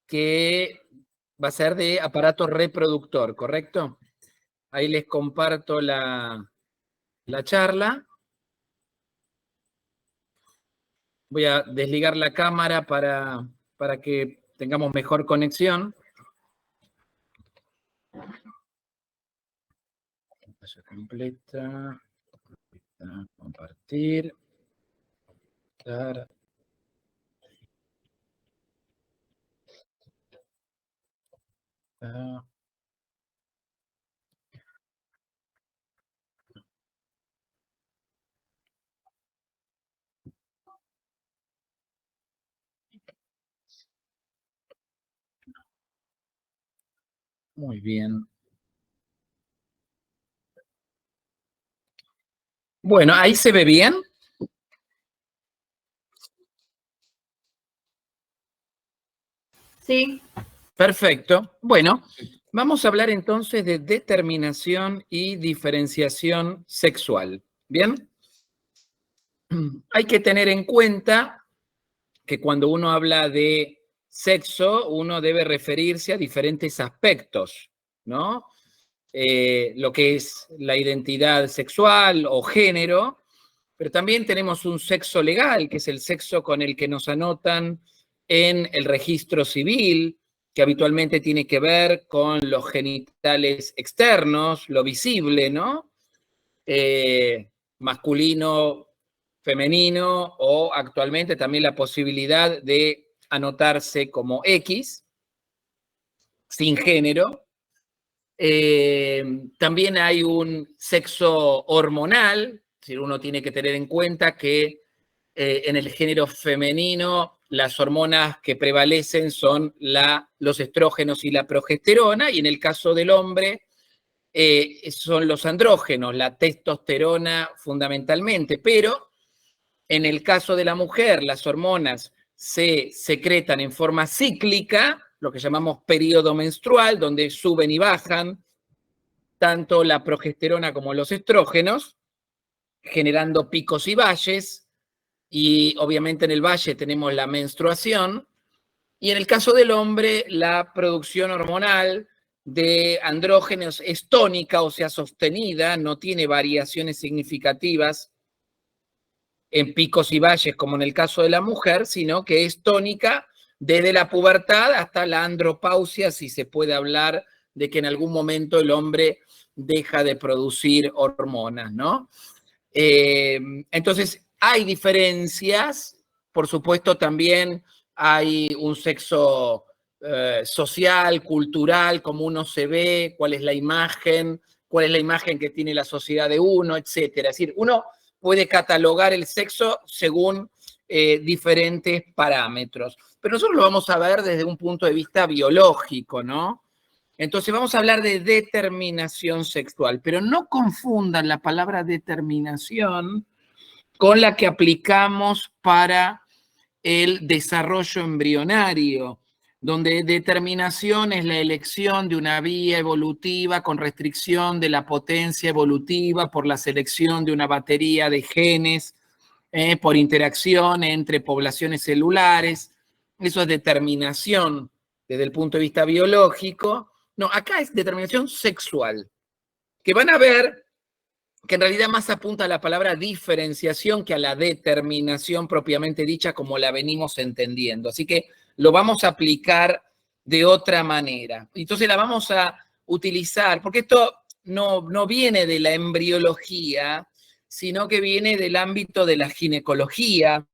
que va a ser de aparato reproductor, ¿correcto? Ahí les comparto la charla. Voy a desligar la cámara para que tengamos mejor conexión. Pantalla completa. Compartir. Dar. Muy bien. Bueno, ¿ahí se ve bien? Sí. Perfecto. Bueno, vamos a hablar entonces de determinación y diferenciación sexual. ¿Bien? Hay que tener en cuenta que cuando uno habla de sexo, uno debe referirse a diferentes aspectos, ¿no? Lo que es la identidad sexual o género, pero también tenemos un sexo legal, que es el sexo con el que nos anotan en el registro civil, que habitualmente tiene que ver con los genitales externos, lo visible, ¿no? Masculino, femenino, o actualmente también la posibilidad de anotarse como X, sin género. También hay un sexo hormonal, si uno tiene que tener en cuenta que en el género femenino las hormonas que prevalecen son los estrógenos y la progesterona, y en el caso del hombre son los andrógenos, la testosterona fundamentalmente, pero en el caso de la mujer las hormonas se secretan en forma cíclica, lo que llamamos periodo menstrual, donde suben y bajan tanto la progesterona como los estrógenos, generando picos y valles, y obviamente en el valle tenemos la menstruación, y en el caso del hombre la producción hormonal de andrógenos es tónica, o sea, sostenida, no tiene variaciones significativas en picos y valles como en el caso de la mujer, sino que es tónica desde la pubertad hasta la andropausia, si se puede hablar de que en algún momento el hombre deja de producir hormonas, ¿no? Entonces, hay diferencias, por supuesto también hay un sexo social, cultural, cómo uno se ve, cuál es la imagen que tiene la sociedad de uno, etcétera. Es decir, uno puede catalogar el sexo según diferentes parámetros, pero nosotros lo vamos a ver desde un punto de vista biológico, ¿no? Entonces vamos a hablar de determinación sexual, pero no confundan la palabra determinación con la que aplicamos para el desarrollo embrionario, donde determinación es la elección de una vía evolutiva con restricción de la potencia evolutiva por la selección de una batería de genes, por interacción entre poblaciones celulares. Eso es determinación desde el punto de vista biológico. No, acá es determinación sexual, que van a ver que en realidad más apunta a la palabra diferenciación que a la determinación propiamente dicha como la venimos entendiendo. Así que lo vamos a aplicar de otra manera. Entonces la vamos a utilizar, porque esto no viene de la embriología, sino que viene del ámbito de la ginecología.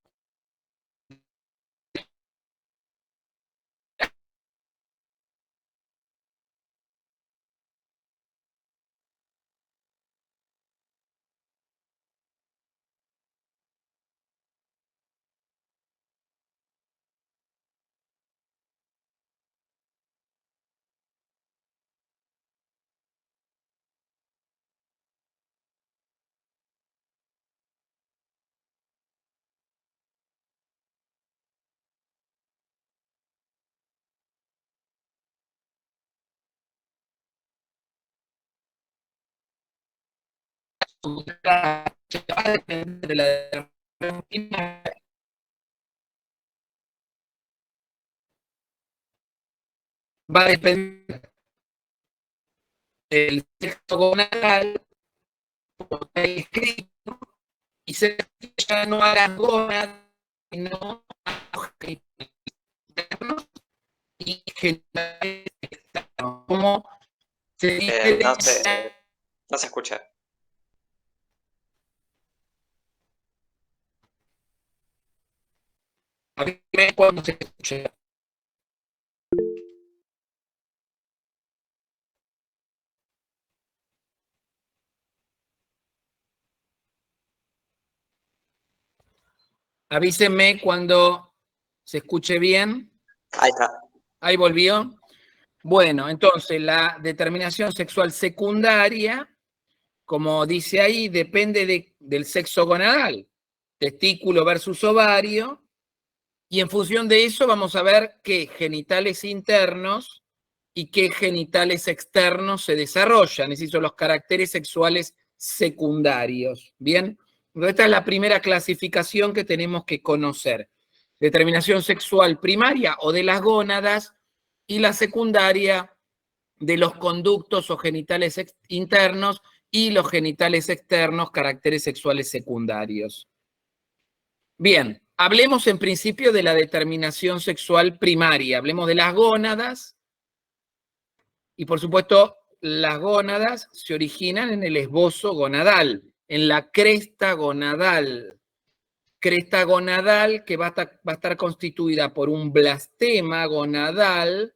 Va a depender de la va a depender del sexo gonadal, como está escrito, y se ya no a las gónadas, sino a los genitales internos y genitales externos. ¿Cómo se diferencia? No se escucha. A ver cuando se escucha. Avísenme cuando se escuche bien. Ahí está. Ahí volvió. Bueno, entonces la determinación sexual secundaria, como dice ahí, depende del sexo gonadal, testículo versus ovario, y en función de eso vamos a ver qué genitales internos y qué genitales externos se desarrollan, es decir, son los caracteres sexuales secundarios. Bien, esta es la primera clasificación que tenemos que conocer. Determinación sexual primaria o de las gónadas y la secundaria de los conductos o genitales internos y los genitales externos, caracteres sexuales secundarios. Bien, hablemos en principio de la determinación sexual primaria, hablemos de las gónadas y por supuesto las gónadas se originan en el esbozo gonadal, en la cresta gonadal. Cresta gonadal que va a estar constituida por un blastema gonadal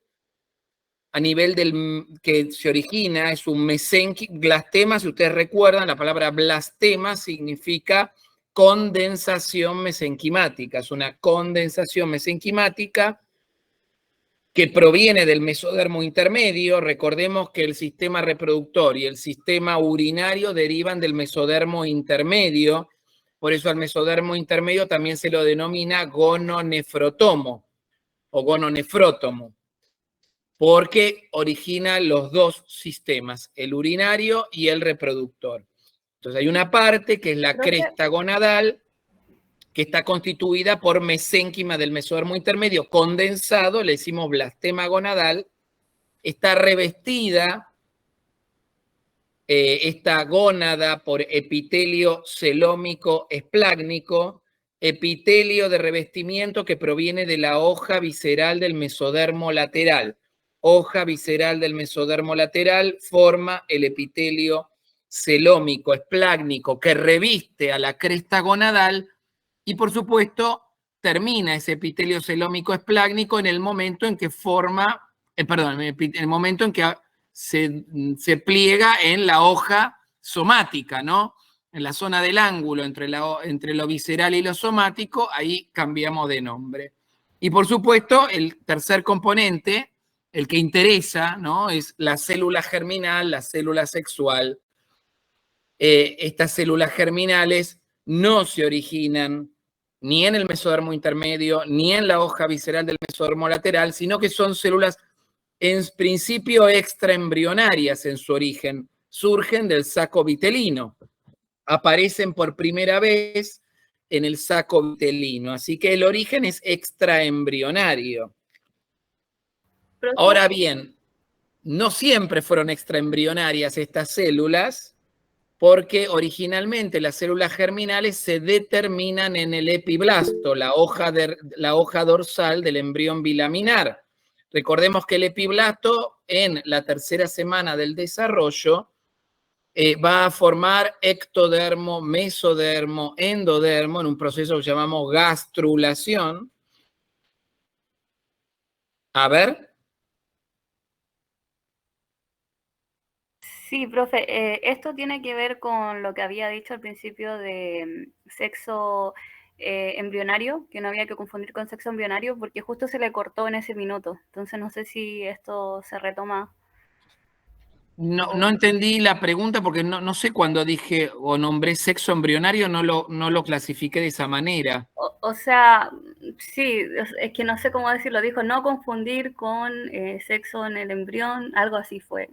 a nivel del que se origina, es un blastema, si ustedes recuerdan, la palabra blastema significa condensación mesenquimática, es una condensación mesenquimática que proviene del mesodermo intermedio. Recordemos que el sistema reproductor y el sistema urinario derivan del mesodermo intermedio, por eso al mesodermo intermedio también se lo denomina gononefrotomo o gononefrótomo, porque origina los dos sistemas, el urinario y el reproductor. Entonces hay una parte que es la cresta gonadal, que está constituida por mesénquima del mesodermo intermedio condensado, le decimos blastema gonadal, está revestida esta gónada por epitelio celómico esplágnico, epitelio de revestimiento que proviene de la hoja visceral del mesodermo lateral. Hoja visceral del mesodermo lateral forma el epitelio celómico esplágnico que reviste a la cresta gonadal y por supuesto termina ese epitelio celómico esplágnico en el momento en que forma, en el momento en que se pliega en la hoja somática, ¿no? En la zona del ángulo entre lo visceral y lo somático, ahí cambiamos de nombre. Y por supuesto, el tercer componente, el que interesa, ¿no? Es la célula germinal, la célula sexual. Estas células germinales no se originan ni en el mesodermo intermedio, ni en la hoja visceral del mesodermo lateral, sino que son células en principio extraembrionarias en su origen, surgen del saco vitelino, aparecen por primera vez en el saco vitelino, así que el origen es extraembrionario. Ahora bien, no siempre fueron extraembrionarias estas células, porque originalmente las células germinales se determinan en el epiblasto, la hoja dorsal del embrión bilaminar. Recordemos que el epiblasto en la tercera semana del desarrollo va a formar ectodermo, mesodermo, endodermo en un proceso que llamamos gastrulación. A ver. Sí, profe, esto tiene que ver con lo que había dicho al principio de sexo embrionario, que no había que confundir con sexo embrionario, porque justo se le cortó en ese minuto. Entonces no sé si esto se retoma. No entendí la pregunta porque no sé cuando dije o nombré sexo embrionario, no lo clasifiqué de esa manera. O sea, sí, es que no sé cómo decirlo. Dijo no confundir con sexo en el embrión, algo así fue.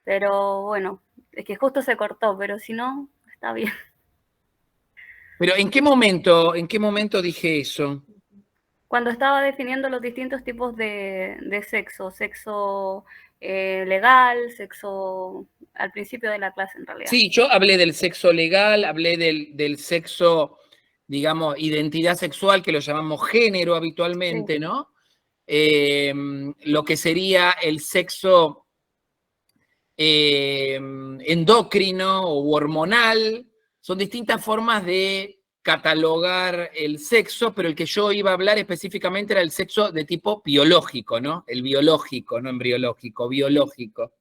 Pero bueno, es que justo se cortó, pero si no, está bien. Pero ¿en qué momento dije eso? Cuando estaba definiendo los distintos tipos de sexo, sexo legal, sexo al principio de la clase en realidad. Sí, yo hablé del sexo legal, hablé del sexo, digamos, identidad sexual, que lo llamamos género habitualmente, Sí. ¿no? Lo que sería el sexo endocrino o hormonal, son distintas formas de catalogar el sexo, pero el que yo iba a hablar específicamente era el sexo de tipo biológico, ¿no? El biológico, no embriológico, biológico.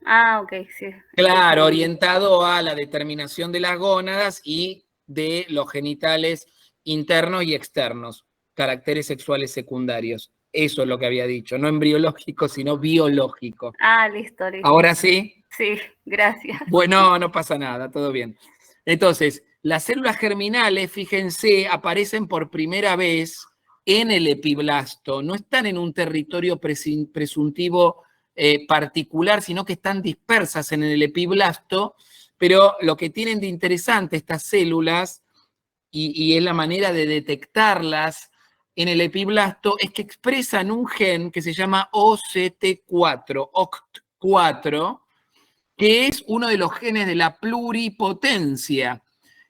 Ah, ok, sí. Claro, orientado a la determinación de las gónadas y de los genitales internos y externos, caracteres sexuales secundarios. Eso es lo que había dicho, no embriológico, sino biológico. Ah, listo, listo. ¿Ahora sí? Sí, gracias. Bueno, no pasa nada, todo bien. Entonces, las células germinales, fíjense, aparecen por primera vez en el epiblasto. No están en un territorio presuntivo particular, sino que están dispersas en el epiblasto, pero lo que tienen de interesante estas células, y es la manera de detectarlas en el epiblasto, es que expresan un gen que se llama OCT4, OCT4, que es uno de los genes de la pluripotencia,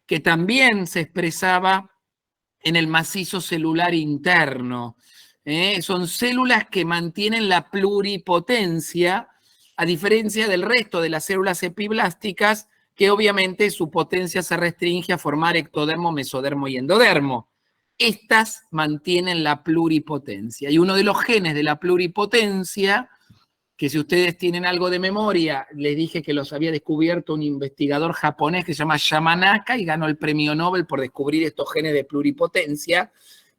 que también se expresaba en el macizo celular interno. Son células que mantienen la pluripotencia, a diferencia del resto de las células epiblásticas, que obviamente su potencia se restringe a formar ectodermo, mesodermo y endodermo. Estas mantienen la pluripotencia. Y uno de los genes de la pluripotencia, que si ustedes tienen algo de memoria, les dije que los había descubierto un investigador japonés que se llama Yamanaka y ganó el premio Nobel por descubrir estos genes de pluripotencia,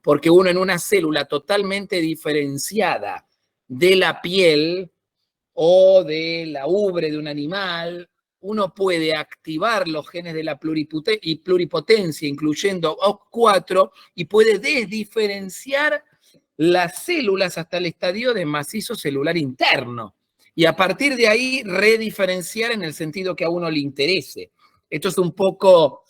porque uno en una célula totalmente diferenciada de la piel o de la ubre de un animal, uno puede activar los genes de la pluripotencia, incluyendo OCT4, y puede desdiferenciar las células hasta el estadio de macizo celular interno. Y a partir de ahí, rediferenciar en el sentido que a uno le interese. Esto es un poco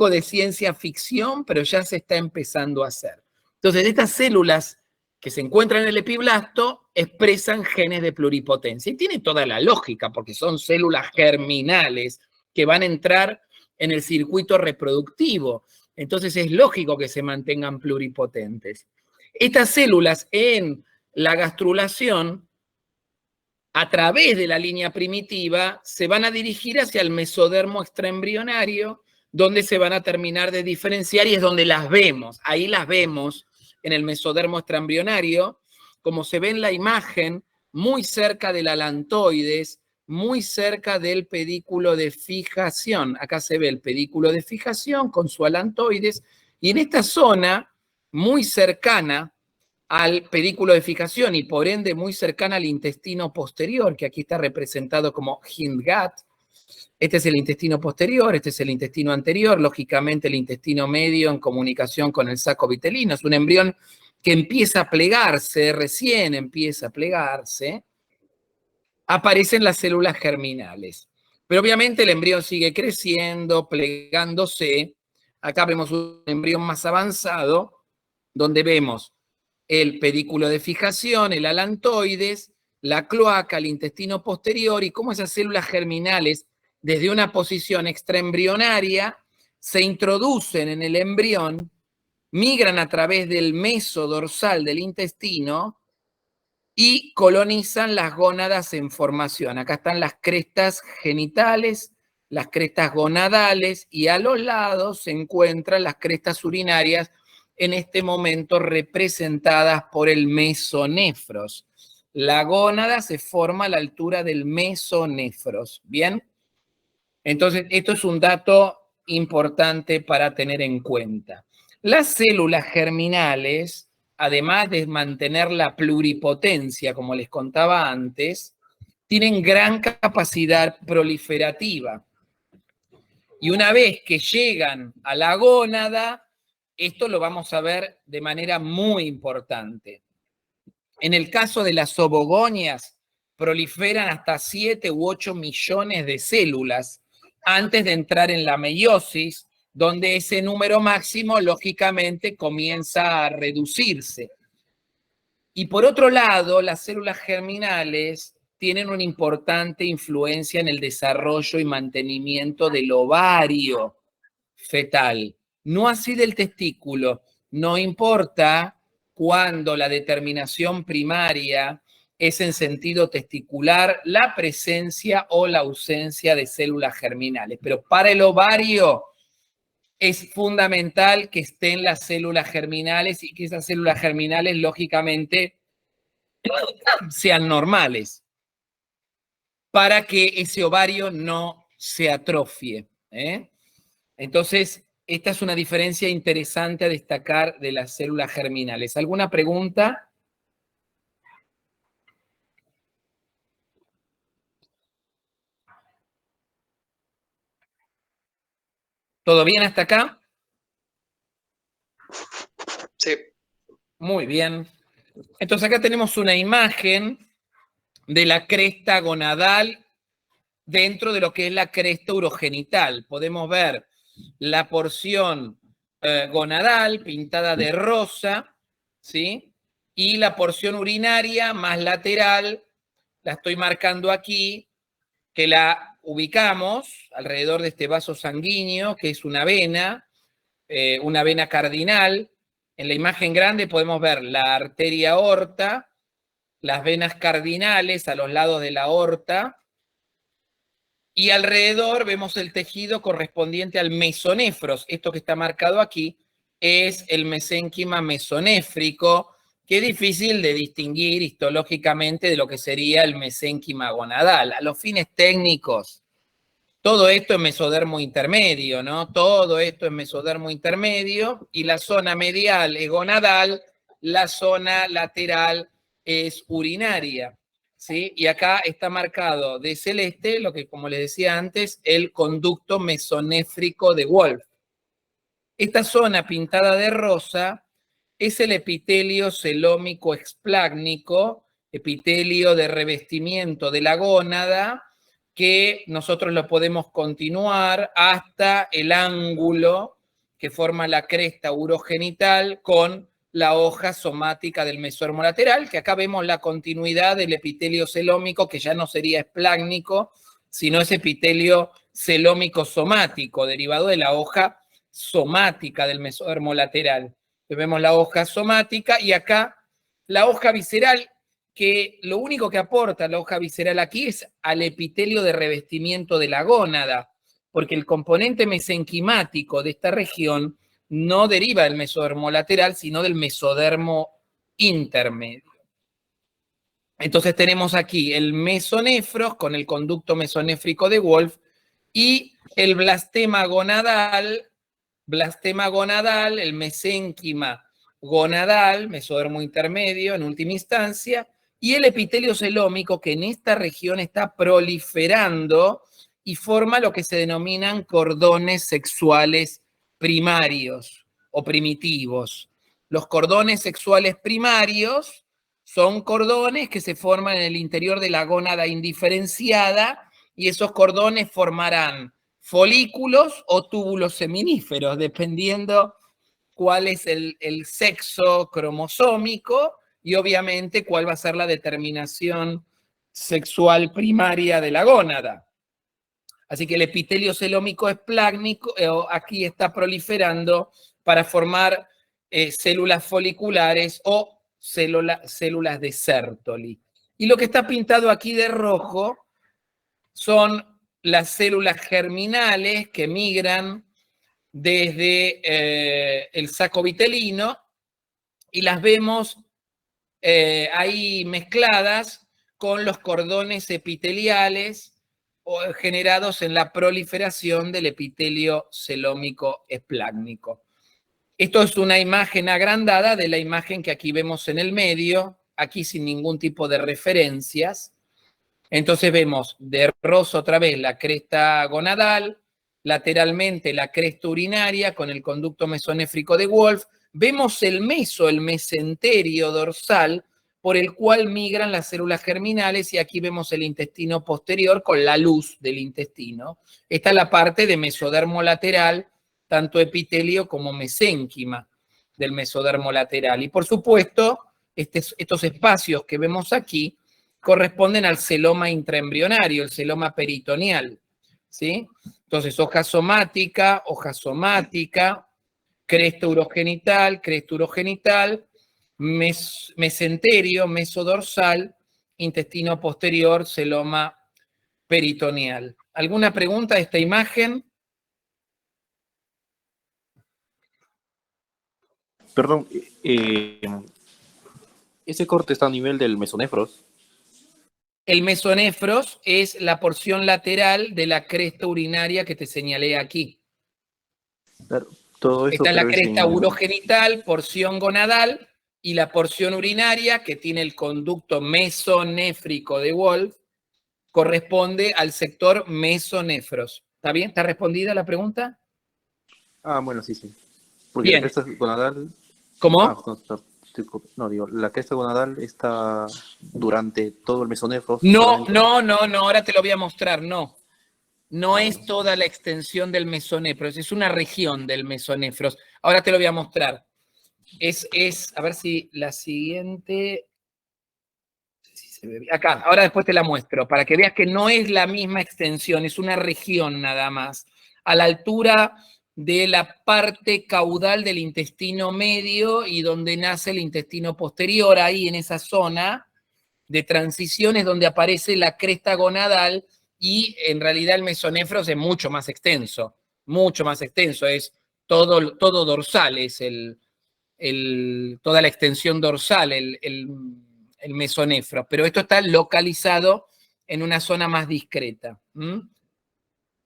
de ciencia ficción, pero ya se está empezando a hacer. Entonces, estas células que se encuentran en el epiblasto expresan genes de pluripotencia. Y tiene toda la lógica, porque son células germinales que van a entrar en el circuito reproductivo. Entonces es lógico que se mantengan pluripotentes. Estas células en la gastrulación, a través de la línea primitiva, se van a dirigir hacia el mesodermo extraembrionario, donde se van a terminar de diferenciar y es donde las vemos. Ahí las vemos en el mesodermo extraembrionario, como se ve en la imagen, muy cerca del alantoides, muy cerca del pedículo de fijación. Acá se ve el pedículo de fijación con su alantoides, y en esta zona, muy cercana al pedículo de fijación y por ende muy cercana al intestino posterior, que aquí está representado como hindgut. Este es el intestino posterior, este es el intestino anterior, lógicamente el intestino medio en comunicación con el saco vitelino. Es un embrión que empieza a plegarse, recién empieza a plegarse, aparecen las células germinales. Pero obviamente el embrión sigue creciendo, plegándose. Acá vemos un embrión más avanzado, donde vemos el pedículo de fijación, el alantoides, la cloaca, el intestino posterior, y cómo esas células germinales, desde una posición extraembrionaria, se introducen en el embrión, migran a través del meso dorsal del intestino y colonizan las gónadas en formación. Acá están las crestas genitales, las crestas gonadales, y a los lados se encuentran las crestas urinarias, en este momento representadas por el mesonefros. La gónada se forma a la altura del mesonefros. ¿Bien? Entonces, esto es un dato importante para tener en cuenta. Las células germinales, además de mantener la pluripotencia, como les contaba antes, tienen gran capacidad proliferativa. Y una vez que llegan a la gónada, esto lo vamos a ver de manera muy importante. En el caso de las obogonias, proliferan hasta 7 u 8 millones de células antes de entrar en la meiosis, donde ese número máximo, lógicamente, comienza a reducirse. Y por otro lado, las células germinales tienen una importante influencia en el desarrollo y mantenimiento del ovario fetal, no así del testículo. No importa cuando la determinación primaria es en sentido testicular, la presencia o la ausencia de células germinales. Pero para el ovario es fundamental que estén las células germinales y que esas células germinales, lógicamente, sean normales para que ese ovario no se atrofie, ¿eh? Entonces, esta es una diferencia interesante a destacar de las células germinales. ¿Alguna pregunta? ¿Todo bien hasta acá? Sí. Muy bien. Entonces acá tenemos una imagen de la cresta gonadal dentro de lo que es la cresta urogenital. Podemos ver la porción gonadal pintada de rosa, ¿sí? Y la porción urinaria más lateral, la estoy marcando aquí, que la ubicamos alrededor de este vaso sanguíneo, que es una vena cardinal. En la imagen grande podemos ver la arteria aorta, las venas cardinales a los lados de la aorta, y alrededor vemos el tejido correspondiente al mesonefros. Esto que está marcado aquí es el mesénquima mesonéfrico, que es difícil de distinguir histológicamente de lo que sería el mesénquima gonadal. A los fines técnicos, todo esto es mesodermo intermedio, ¿no? Todo esto es mesodermo intermedio, y la zona medial es gonadal, la zona lateral es urinaria, ¿sí? Y acá está marcado de celeste lo que, como les decía antes, el conducto mesonéfrico de Wolf. Esta zona pintada de rosa es el epitelio celómico explácnico, epitelio de revestimiento de la gónada, que nosotros lo podemos continuar hasta el ángulo que forma la cresta urogenital con la hoja somática del mesodermo lateral, que acá vemos la continuidad del epitelio celómico, que ya no sería esplácnico, sino es epitelio celómico somático, derivado de la hoja somática del mesodermo lateral. Vemos la hoja somática y acá la hoja visceral, que lo único que aporta la hoja visceral aquí es al epitelio de revestimiento de la gónada, porque el componente mesenquimático de esta región no deriva del mesodermo lateral, sino del mesodermo intermedio. Entonces tenemos aquí el mesonefros con el conducto mesonéfrico de Wolf y el blastema gonadal, el mesénquima gonadal, mesodermo intermedio en última instancia, y el epitelio celómico, que en esta región está proliferando y forma lo que se denominan cordones sexuales primarios o primitivos. Los cordones sexuales primarios son cordones que se forman en el interior de la gónada indiferenciada, y esos cordones formarán folículos o túbulos seminíferos, dependiendo cuál es el sexo cromosómico y obviamente cuál va a ser la determinación sexual primaria de la gónada. Así que el epitelio celómico esplácnico aquí está proliferando para formar células foliculares o células de Sertoli. Y lo que está pintado aquí de rojo son las células germinales que migran desde el saco vitelino y las vemos ahí mezcladas con los cordones epiteliales generados en la proliferación del epitelio celómico esplácnico. Esto es una imagen agrandada de la imagen que aquí vemos en el medio, aquí sin ningún tipo de referencias. Entonces vemos de rosa otra vez la cresta gonadal, lateralmente la cresta urinaria con el conducto mesonéfrico de Wolf. Vemos el mesenterio dorsal por el cual migran las células germinales, y aquí vemos el intestino posterior con la luz del intestino. Esta es la parte de mesodermo lateral, tanto epitelio como mesénquima del mesodermo lateral. Y por supuesto, estos espacios que vemos aquí corresponden al celoma intraembrionario, el celoma peritoneal, ¿sí? Entonces, hoja somática, cresta urogenital, mesenterio, mesodorsal, intestino posterior, celoma peritoneal. ¿Alguna pregunta de esta imagen? Perdón, ¿ese corte está a nivel del mesonefros? El mesonefros es la porción lateral de la cresta urinaria que te señalé aquí. Claro, todo eso Está la pero es cresta en... urogenital, porción gonadal, y la porción urinaria, que tiene el conducto mesonéfrico de Wolff, corresponde al sector mesonefros. ¿Está bien? ¿Está respondida la pregunta? Ah, bueno, sí, sí. Porque la Bien. cresta gonadal... ¿Cómo? No, digo, la cresta gonadal está durante todo el mesonefros. No, solamente. ahora te lo voy a mostrar, no. No Ah, es bueno. toda la extensión del mesonefros, es una región del mesonefros. Ahora te lo voy a mostrar. A ver si la siguiente... si se ve bien. Acá, ahora después te la muestro, para que veas que no es la misma extensión, es una región nada más. A la altura de la parte caudal del intestino medio y donde nace el intestino posterior, ahí en esa zona de transición es donde aparece la cresta gonadal y en realidad el mesonefros es mucho más extenso, es todo dorsal, es toda la extensión dorsal, el mesonefro, pero esto está localizado en una zona más discreta.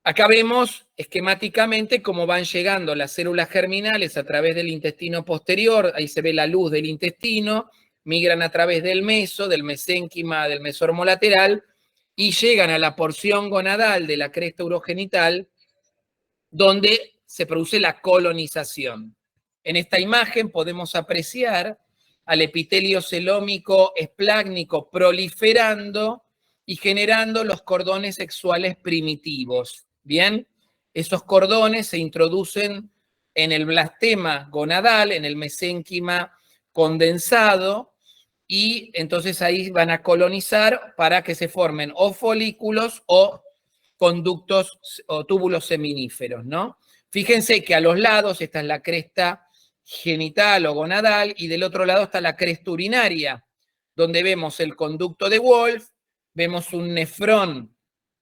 Acá vemos esquemáticamente cómo van llegando las células germinales a través del intestino posterior, ahí se ve la luz del intestino, migran a través del mesénquima, del mesormo lateral, y llegan a la porción gonadal de la cresta urogenital, donde se produce la colonización. En esta imagen podemos apreciar al epitelio celómico esplácnico proliferando y generando los cordones sexuales primitivos. Bien, esos cordones se introducen en el blastema gonadal, en el mesénquima condensado, y entonces ahí van a colonizar para que se formen o folículos o conductos o túbulos seminíferos, ¿no? Fíjense que a los lados, esta es la cresta genital o gonadal, y del otro lado está la cresta urinaria, donde vemos el conducto de Wolff, vemos un nefrón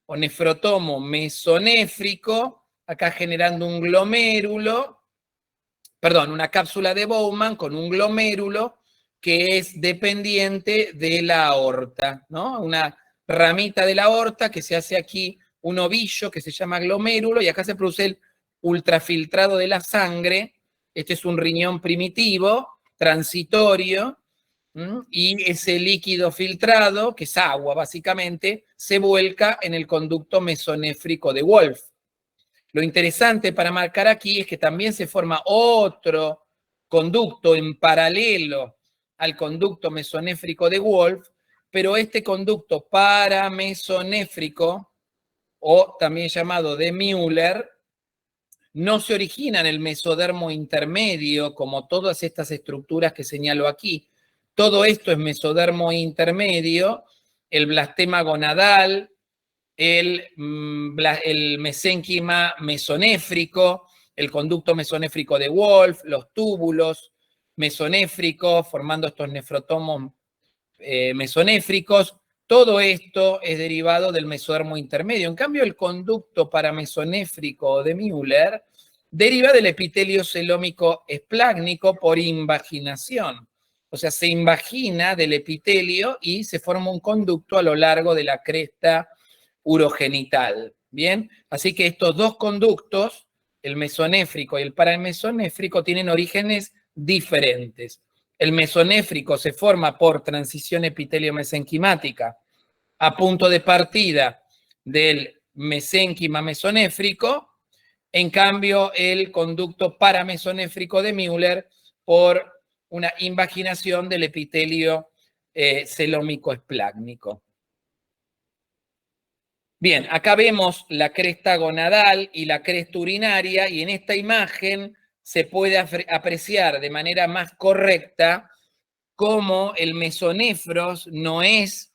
o nefrotomo mesonéfrico, acá generando un glomérulo, perdón, una cápsula de Bowman con un glomérulo que es dependiente de la aorta, ¿no? Una ramita de la aorta que se hace aquí un ovillo que se llama glomérulo, y acá se produce el ultrafiltrado de la sangre. Este es un riñón primitivo, transitorio, y ese líquido filtrado, que es agua básicamente, se vuelca en el conducto mesonéfrico de Wolff. Lo interesante para marcar aquí es que también se forma otro conducto en paralelo al conducto mesonéfrico de Wolff, pero este conducto paramesonéfrico, o también llamado de Müller, no se origina en el mesodermo intermedio, como todas estas estructuras que señalo aquí. Todo esto es mesodermo intermedio, el blastema gonadal, el mesénquima mesonéfrico, el conducto mesonéfrico de Wolff, los túbulos mesonéfricos, formando estos nefrotomos mesonéfricos. Todo esto es derivado del mesodermo intermedio. En cambio, el conducto paramesonéfrico de Müller deriva del epitelio celómico esplácnico por invaginación. O sea, se invagina del epitelio y se forma un conducto a lo largo de la cresta urogenital. Bien, así que estos dos conductos, el mesonéfrico y el paramesonéfrico, tienen orígenes diferentes. El mesonéfrico se forma por transición epitelio-mesenquimática a punto de partida del mesénquima mesonéfrico, en cambio el conducto paramesonéfrico de Müller por una invaginación del epitelio celómico esplácnico. Bien, acá vemos la cresta gonadal y la cresta urinaria, y en esta imagen se puede apreciar de manera más correcta cómo el mesonefros no es,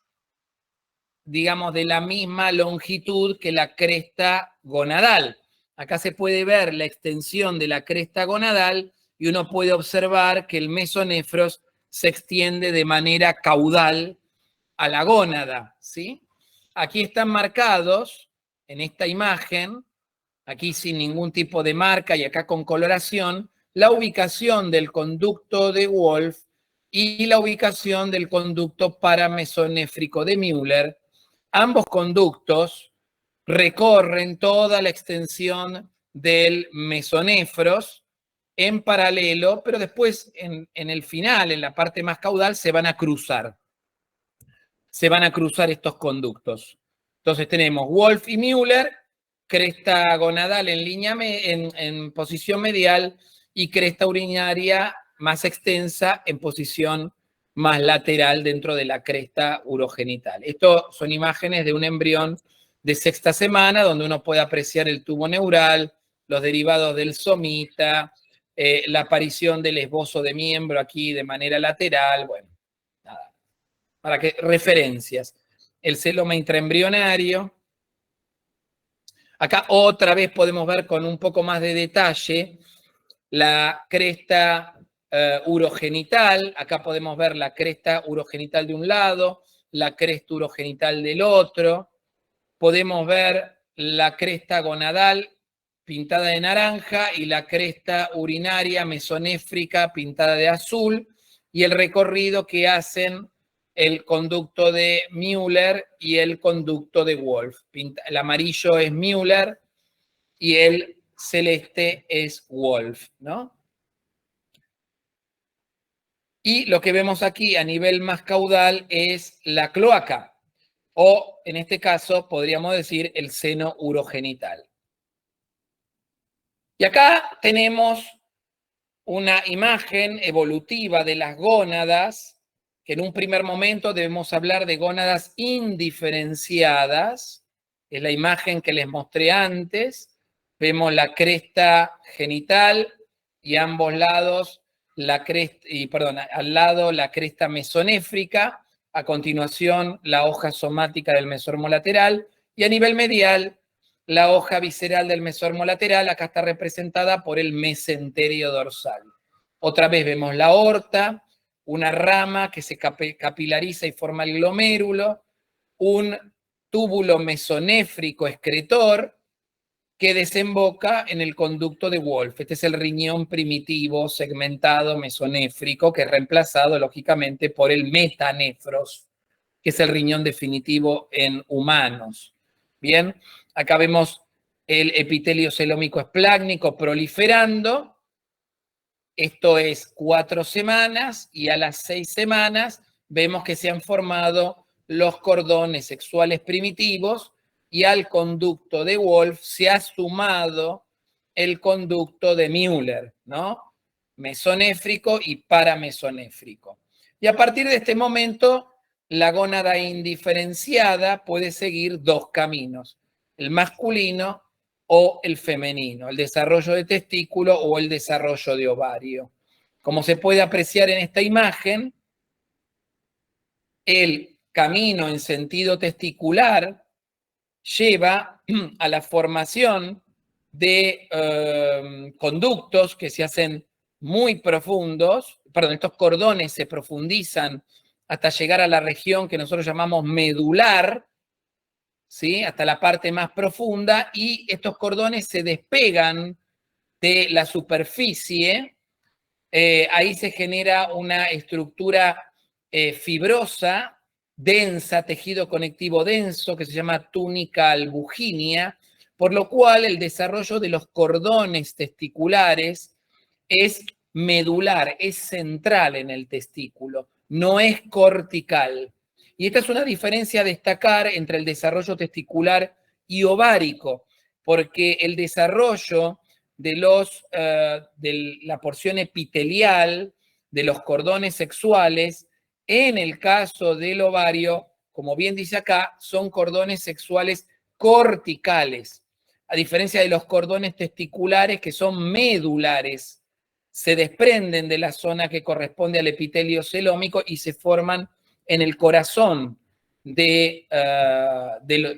digamos, de la misma longitud que la cresta gonadal. Acá se puede ver la extensión de la cresta gonadal y uno puede observar que el mesonefros se extiende de manera caudal a la gónada, ¿sí? Aquí están marcados en esta imagen, aquí sin ningún tipo de marca y acá con coloración, la ubicación del conducto de Wolff y la ubicación del conducto paramesonéfrico de Müller. Ambos conductos recorren toda la extensión del mesonefros en paralelo, pero después en el final, en la parte más caudal, se van a cruzar. Se van a cruzar estos conductos. Entonces tenemos Wolff y Müller, cresta gonadal en línea en posición medial y cresta urinaria más extensa en posición más lateral dentro de la cresta urogenital. Esto son imágenes de un embrión de sexta semana donde uno puede apreciar el tubo neural, los derivados del somita, la aparición del esbozo de miembro aquí de manera lateral, bueno, nada. Para que referencias. El celoma intraembrionario. Acá otra vez podemos ver con un poco más de detalle la cresta urogenital. Acá podemos ver la cresta urogenital de un lado, la cresta urogenital del otro. Podemos ver la cresta gonadal pintada de naranja y la cresta urinaria mesonéfrica pintada de azul, y el recorrido que hacen el conducto de Müller y el conducto de Wolff. El amarillo es Müller y el celeste es Wolff, ¿no? Y lo que vemos aquí a nivel más caudal es la cloaca, o en este caso podríamos decir el seno urogenital. Y acá tenemos una imagen evolutiva de las gónadas, que en un primer momento debemos hablar de gónadas indiferenciadas. Es la imagen que les mostré antes. Vemos la cresta genital y a ambos lados la cresta, al lado la cresta mesonéfrica, a continuación la hoja somática del mesormo lateral y a nivel medial la hoja visceral del mesormo lateral. Acá está representada por el mesenterio dorsal. Otra vez vemos la aorta, una rama que se capilariza y forma el glomérulo, un túbulo mesonéfrico excretor que desemboca en el conducto de Wolff. Este es el riñón primitivo segmentado mesonéfrico, que es reemplazado lógicamente por el metanefros, que es el riñón definitivo en humanos. Bien, acá vemos el epitelio celómico esplácnico proliferando. Esto es 4 semanas y a las 6 semanas vemos que se han formado los cordones sexuales primitivos y al conducto de Wolff se ha sumado el conducto de Müller, ¿no? Mesonéfrico y paramesonéfrico. Y a partir de este momento, la gónada indiferenciada puede seguir dos caminos, el masculino o el femenino, el desarrollo de testículo o el desarrollo de ovario. Como se puede apreciar en esta imagen, el camino en sentido testicular lleva a la formación de conductos que se hacen muy profundos, perdón, estos cordones se profundizan hasta llegar a la región que nosotros llamamos medular, ¿sí? Hasta la parte más profunda, y estos cordones se despegan de la superficie. Ahí se genera una estructura fibrosa, densa, tejido conectivo denso, que se llama túnica albuginea, por lo cual el desarrollo de los cordones testiculares es medular, es central en el testículo, no es cortical. Y esta es una diferencia a destacar entre el desarrollo testicular y ovárico, porque el desarrollo de la porción epitelial de los cordones sexuales, en el caso del ovario, como bien dice acá, son cordones sexuales corticales, a diferencia de los cordones testiculares que son medulares, se desprenden de la zona que corresponde al epitelio celómico y se forman en el corazón del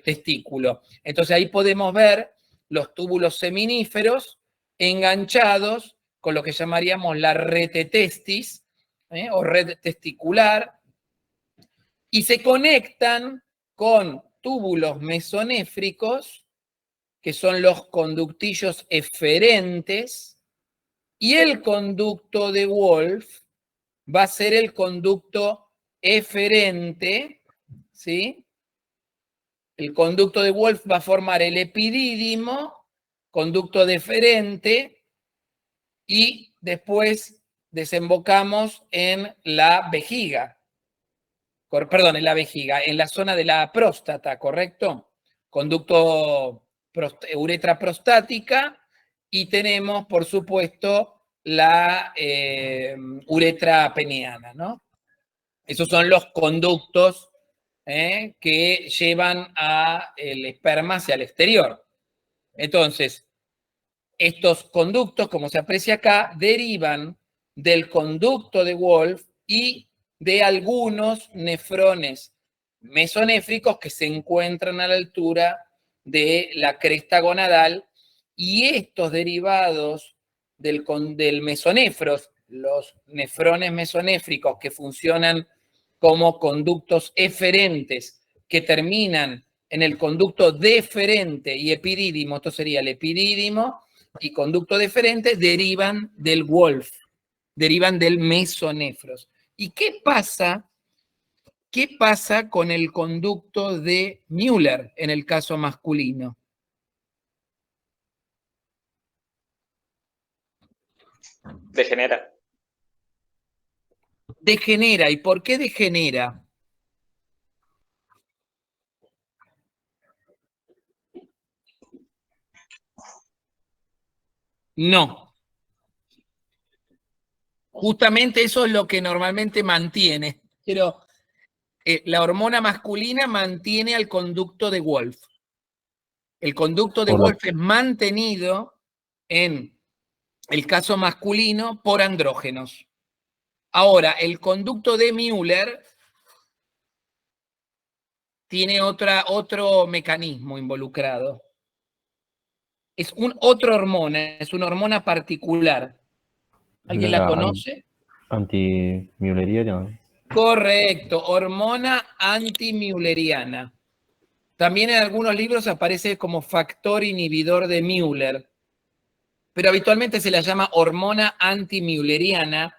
testículo. Entonces ahí podemos ver los túbulos seminíferos enganchados con lo que llamaríamos la retetestis, o red testicular, y se conectan con túbulos mesonéfricos, que son los conductillos eferentes, y el conducto de Wolff va a ser el conducto eferente, ¿sí? El conducto de Wolff va a formar el epidídimo, conducto deferente, y después desembocamos en la vejiga. Perdón, en la vejiga, en la zona de la próstata, ¿correcto? Conducto uretra prostática, y tenemos, por supuesto, la uretra peniana, ¿no? Esos son los conductos que llevan el esperma hacia el exterior. Entonces, estos conductos, como se aprecia acá, derivan del conducto de Wolff y de algunos nefrones mesonéfricos que se encuentran a la altura de la cresta gonadal, y estos derivados del mesonefros, los nefrones mesonéfricos que funcionan como conductos eferentes que terminan en el conducto deferente y epidídimo, esto sería el epidídimo y conducto deferente, derivan del Wolff, derivan del mesonefros. ¿Y qué pasa con el conducto de Müller en el caso masculino? Degenera. Degenera. ¿Y por qué degenera? No. Justamente eso es lo que normalmente mantiene. Pero la hormona masculina mantiene al conducto de Wolff. El conducto de Wolff es mantenido en el caso masculino por andrógenos. Ahora, el conducto de Müller tiene otro mecanismo involucrado. Es otra hormona, es una hormona particular. ¿Alguien la conoce? Antimülleriana. Correcto, hormona antimülleriana. También en algunos libros aparece como factor inhibidor de Müller, pero habitualmente se la llama hormona antimülleriana,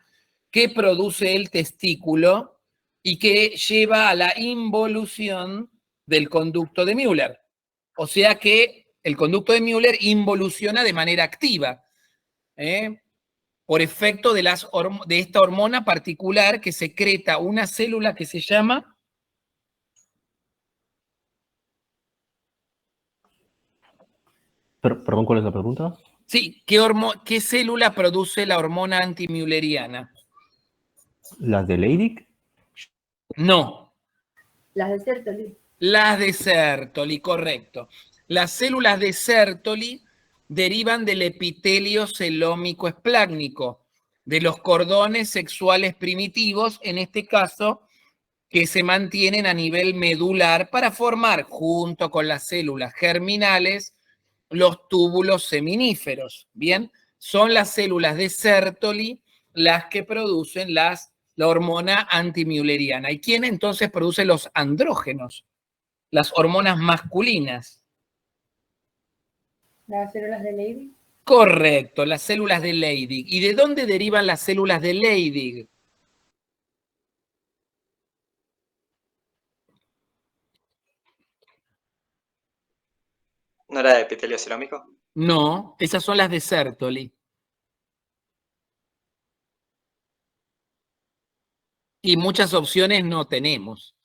que produce el testículo y que lleva a la involución del conducto de Müller. O sea que el conducto de Müller involuciona de manera activa, por efecto de esta hormona particular que secreta una célula que se llama... Perdón, ¿cuál es la pregunta? Sí, ¿qué célula produce la hormona antimülleriana? ¿Las de Leydig? No. Las de Sertoli. Las de Sertoli, correcto. Las células de Sertoli derivan del epitelio celómico esplácnico, de los cordones sexuales primitivos, en este caso, que se mantienen a nivel medular para formar, junto con las células germinales, los túbulos seminíferos. Bien, son las células de Sertoli las que producen la hormona antimülleriana. ¿Y quién entonces produce los andrógenos? Las hormonas masculinas. Las células de Leydig. Correcto, las células de Leydig. ¿Y de dónde derivan las células de Leydig? ¿No era de epitelio celómico? No, esas son las de Sertoli. Y muchas opciones no tenemos.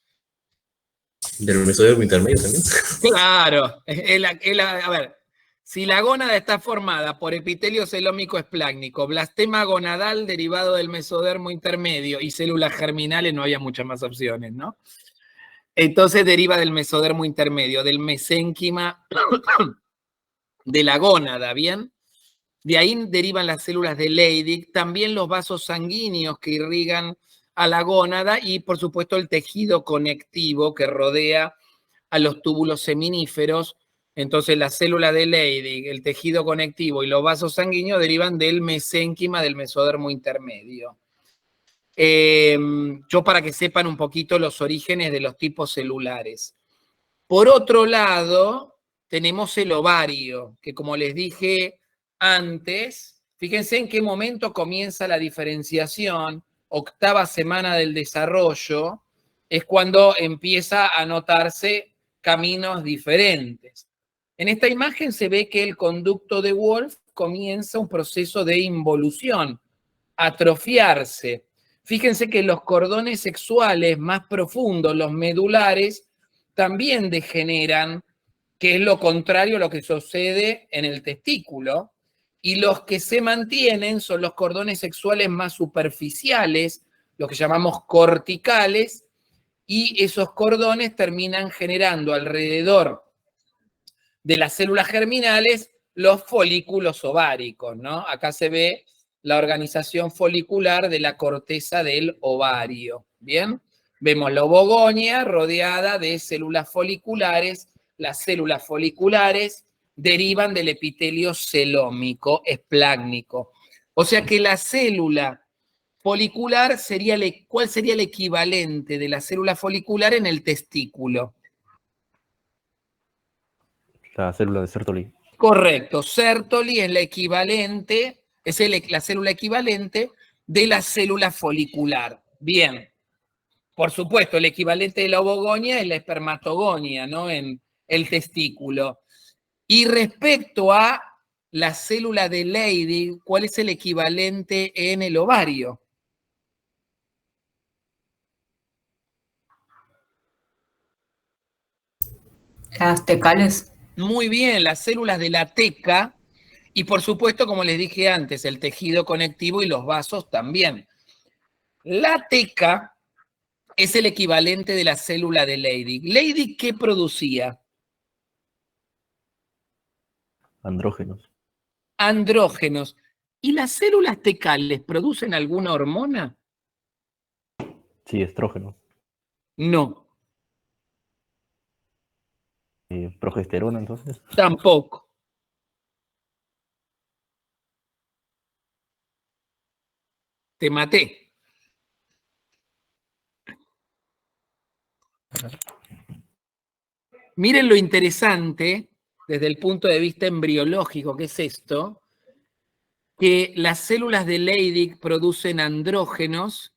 Del mesodermo intermedio también. Claro. A ver, si la gónada está formada por epitelio celómico esplácnico, blastema gonadal derivado del mesodermo intermedio y células germinales, no había muchas más opciones, ¿no? Entonces deriva del mesodermo intermedio, del mesénquima de la gónada, ¿bien? De ahí derivan las células de Leydig, también los vasos sanguíneos que irrigan a la gónada y, por supuesto, el tejido conectivo que rodea a los túbulos seminíferos. Entonces, las células de Leydig, el tejido conectivo y los vasos sanguíneos derivan del mesénquima del mesodermo intermedio. Yo para que sepan un poquito los orígenes de los tipos celulares. Por otro lado, tenemos el ovario, que como les dije antes, fíjense en qué momento comienza la diferenciación, 8ª semana del desarrollo, es cuando empieza a notarse caminos diferentes. En esta imagen se ve que el conducto de Wolff comienza un proceso de involución, atrofiarse. Fíjense que los cordones sexuales más profundos, los medulares, también degeneran, que es lo contrario a lo que sucede en el testículo, y los que se mantienen son los cordones sexuales más superficiales, los que llamamos corticales, y esos cordones terminan generando alrededor de las células germinales los folículos ováricos, ¿no? Acá se ve la organización folicular de la corteza del ovario, ¿bien? Vemos la ovogonia rodeada de células foliculares. Las células foliculares derivan del epitelio celómico esplácnico. O sea que la célula folicular sería, ¿cuál sería el equivalente de la célula folicular en el testículo? La célula de Sertoli. Correcto, Sertoli es la equivalente, es la célula equivalente de la célula folicular. Bien, por supuesto, el equivalente de la ovogonia es la espermatogonia, ¿no? En el testículo. Y respecto a la célula de Leydig, ¿cuál es el equivalente en el ovario? Las tecales. Muy bien, las células de la teca y, por supuesto, como les dije antes, el tejido conectivo y los vasos también. La teca es el equivalente de la célula de Leydig. ¿Leydig qué producía? Andrógenos. Andrógenos. ¿Y las células tecales producen alguna hormona? Sí, estrógeno. No, Progesterona, entonces. tampoco. Te maté. Miren lo interesante desde el punto de vista embriológico que es esto, que las células de Leydig producen andrógenos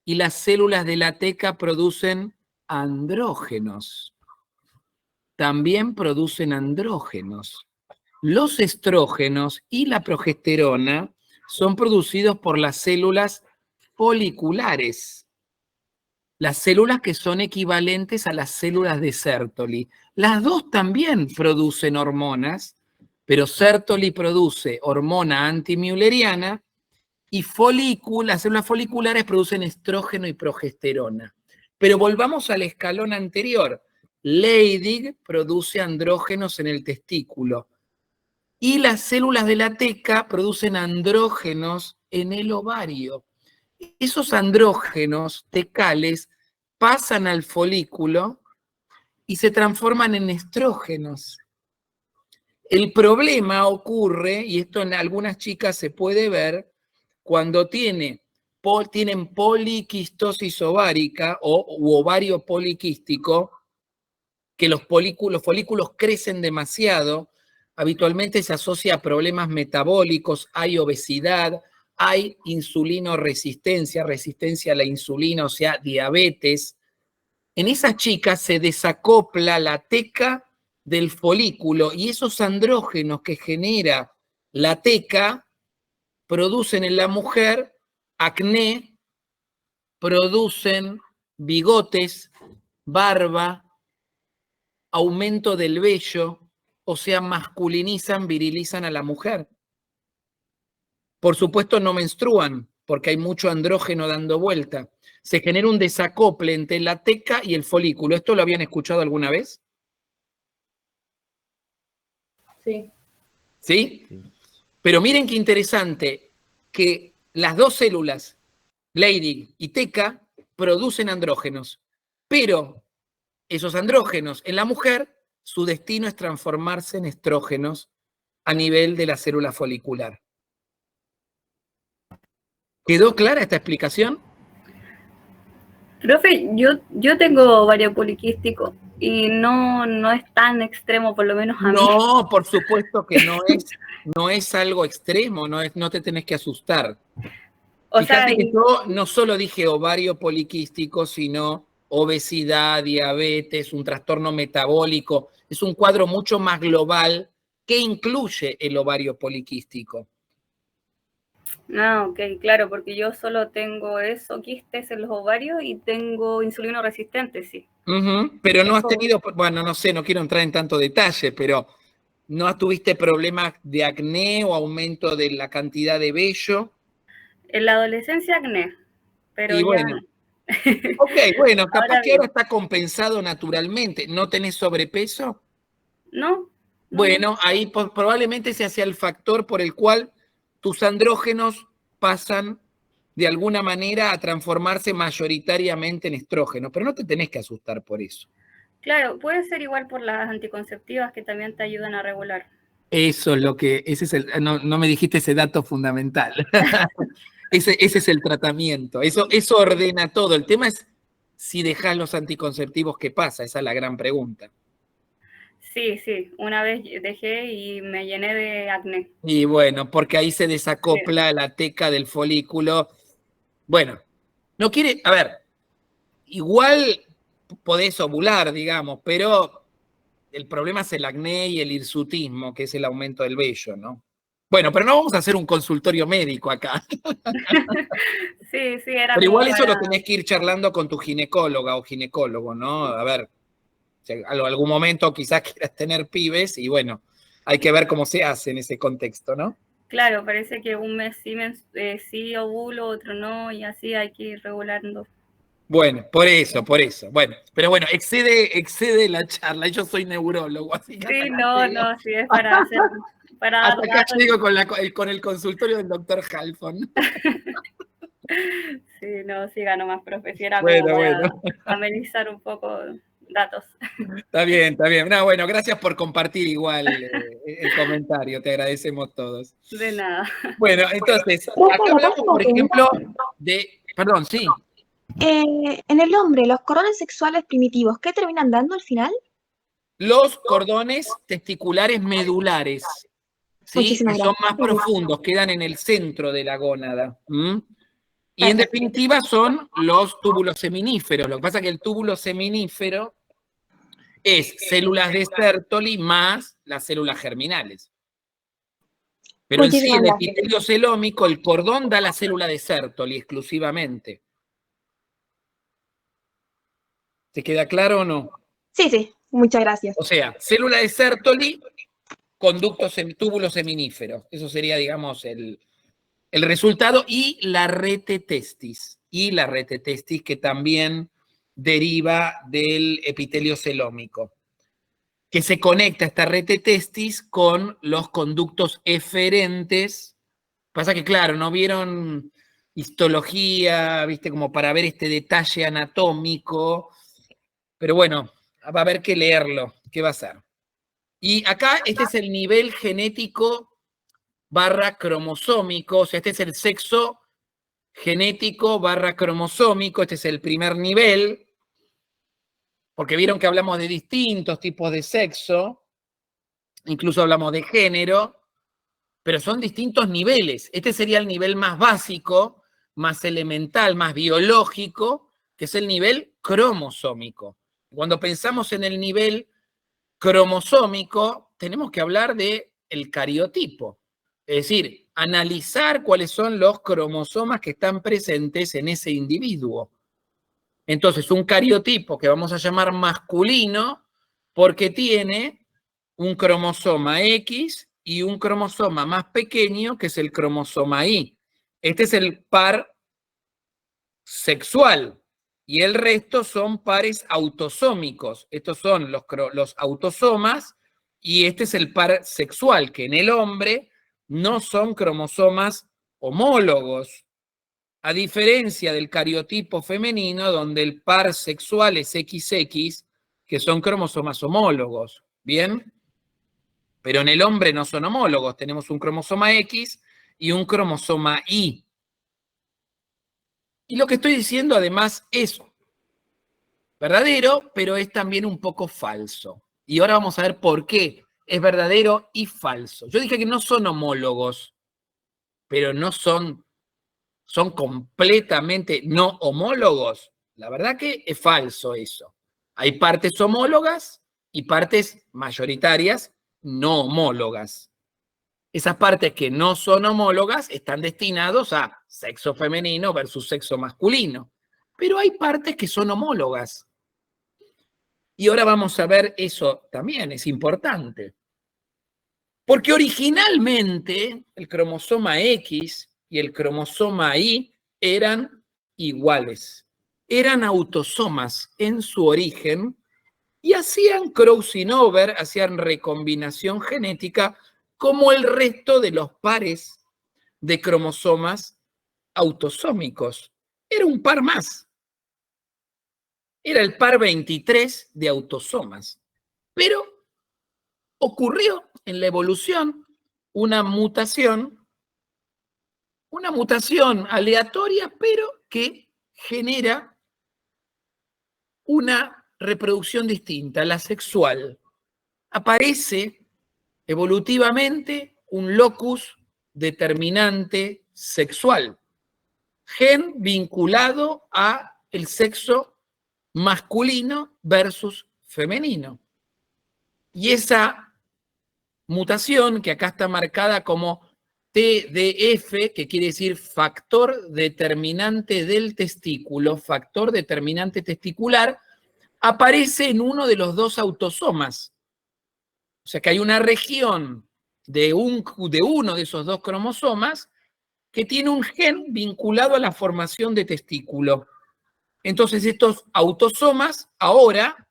y las células de la teca producen andrógenos. También producen andrógenos. Los estrógenos y la progesterona son producidos por las células foliculares, las células que son equivalentes a las células de Sertoli. Las dos también producen hormonas, pero Sertoli produce hormona antimülleriana y las células foliculares producen estrógeno y progesterona. Pero volvamos al escalón anterior. Leydig produce andrógenos en el testículo y las células de la teca producen andrógenos en el ovario. Esos andrógenos tecales pasan al folículo y se transforman en estrógenos. El problema ocurre, y esto en algunas chicas se puede ver, cuando tienen poliquistosis ovárica u ovario poliquístico, que los folículos crecen demasiado, habitualmente se asocia a problemas metabólicos, hay obesidad, hay insulinoresistencia, resistencia a la insulina, o sea, diabetes. En esas chicas se desacopla la teca del folículo y esos andrógenos que genera la teca producen en la mujer acné, producen bigotes, barba, aumento del vello, o sea, masculinizan, virilizan a la mujer. Por supuesto no menstruan, porque hay mucho andrógeno dando vuelta, se genera un desacople entre la teca y el folículo. ¿Esto lo habían escuchado alguna vez? Sí. ¿Sí? Sí. Pero miren qué interesante, que las dos células, Leydig y teca, producen andrógenos, pero esos andrógenos en la mujer, su destino es transformarse en estrógenos a nivel de la célula folicular. ¿Quedó clara esta explicación? Profe, yo tengo ovario poliquístico y no es tan extremo, por lo menos a mí. No, por supuesto que no es algo extremo, no te tenés que asustar. O Fíjate sea, que yo no solo dije ovario poliquístico, sino obesidad, diabetes, un trastorno metabólico. Es un cuadro mucho más global que incluye el ovario poliquístico. ah, ok, claro, porque yo solo tengo eso, quistes en los ovarios y tengo insulino resistente, sí. Pero no has tenido, bueno, no sé, no quiero entrar en tanto detalle, pero ¿no tuviste problemas de acné o aumento de la cantidad de vello? En la adolescencia acné, pero Y ya bueno, no. ok, bueno, capaz Ahora que ahora bien, está compensado naturalmente. ¿No tenés sobrepeso? no, Bueno, ahí probablemente ese sea el factor por el cual tus andrógenos pasan de alguna manera a transformarse mayoritariamente en estrógenos, pero no te tenés que asustar por eso. claro, puede ser igual por las anticonceptivas que también te ayudan a regular. Eso es lo que, ese es no me dijiste ese dato fundamental. Ese es el tratamiento, eso ordena todo. El tema es si dejás los anticonceptivos, ¿qué pasa? Esa es la gran pregunta. Sí, una vez dejé y me llené de acné. Y bueno, porque ahí se desacopla la teca del folículo. Bueno, no quiere, a ver, igual podés ovular, digamos, pero el problema es el acné y el hirsutismo, que es el aumento del vello, ¿no? Bueno, pero no vamos a hacer un consultorio médico acá. Sí, era Pero como igual eso para... lo tenés que ir charlando con tu ginecóloga o ginecólogo, ¿no? A ver, si algún momento quizás quieras tener pibes y bueno, hay que ver cómo se hace en ese contexto, ¿no? Claro, parece que un mes sí ovulo, otro no, y así hay que ir regulando. Bueno, por eso. Bueno, pero bueno, excede la charla. Yo soy neurólogo, así que Sí, no, sí es para hacer, para dar hasta acá datos. llego con el consultorio del doctor Halfon. Sí, no, siga nomás, profe, si era Bueno, como para bueno. amenizar un poco datos. Está bien. No, bueno, gracias por compartir igual el comentario. Te agradecemos todos. De nada. Bueno, entonces, Profe, acá ¿me hablamos, puedo por hacer una ejemplo, pregunta? perdón, sí. En el hombre, los cordones sexuales primitivos, ¿qué terminan dando al final? Los cordones testiculares medulares, ¿sí? Muchísimas Que son gracias. más profundos, quedan en el centro de la gónada. Y en Perfecto. definitiva son los túbulos seminíferos. Lo que pasa es que el túbulo seminífero es células de Sertoli más las células germinales. Pero en sí, Muchísimas el gracias. epitelio celómico, el cordón da la célula de Sertoli exclusivamente. ¿Te queda claro o no? Sí, muchas gracias. O sea, célula de Sertoli, túbulo seminífero. Eso sería, digamos, el resultado. Y la rete testis. Que también deriva del epitelio celómico, que se conecta esta rete testis con los conductos eferentes. Pasa que, claro, no vieron histología, viste, como para ver este detalle anatómico, pero bueno, va a haber que leerlo, ¿qué va a ser? Y acá este es el nivel genético / cromosómico, o sea, este es el sexo genético / cromosómico, este es el primer nivel, porque vieron que hablamos de distintos tipos de sexo, incluso hablamos de género, pero son distintos niveles. Este sería el nivel más básico, más elemental, más biológico, que es el nivel cromosómico. Cuando pensamos en el nivel cromosómico, tenemos que hablar del cariotipo, es decir, analizar cuáles son los cromosomas que están presentes en ese individuo. Entonces, un cariotipo que vamos a llamar masculino, porque tiene un cromosoma X y un cromosoma más pequeño, que es el cromosoma Y. Este es el par sexual. Y el resto son pares autosómicos. Estos son los autosomas y este es el par sexual, que en el hombre no son cromosomas homólogos. A diferencia del cariotipo femenino, donde el par sexual es XX, que son cromosomas homólogos. ¿Bien? Pero en el hombre no son homólogos. Tenemos un cromosoma X y un cromosoma Y. Y lo que estoy diciendo además es verdadero, pero es también un poco falso. Y ahora vamos a ver por qué es verdadero y falso. Yo dije que no son homólogos, pero no son completamente no homólogos. La verdad que es falso eso. Hay partes homólogas y partes mayoritarias no homólogas. Esas partes que no son homólogas están destinados a sexo femenino versus sexo masculino. Pero hay partes que son homólogas. Y ahora vamos a ver eso también, es importante. Porque originalmente el cromosoma X y el cromosoma Y eran iguales. Eran autosomas en su origen y hacían crossing over, hacían recombinación genética como el resto de los pares de cromosomas autosómicos. Era un par más. Era el par 23 de autosomas. Pero ocurrió en la evolución una mutación aleatoria, pero que genera una reproducción distinta, la sexual. Aparece evolutivamente un locus determinante sexual, gen vinculado a el sexo masculino versus femenino. Y esa mutación, que acá está marcada como TDF, que quiere decir factor determinante del testículo, factor determinante testicular, aparece en uno de los dos autosomas. O sea que hay una región de uno de esos dos cromosomas que tiene un gen vinculado a la formación de testículo. Entonces estos autosomas ahora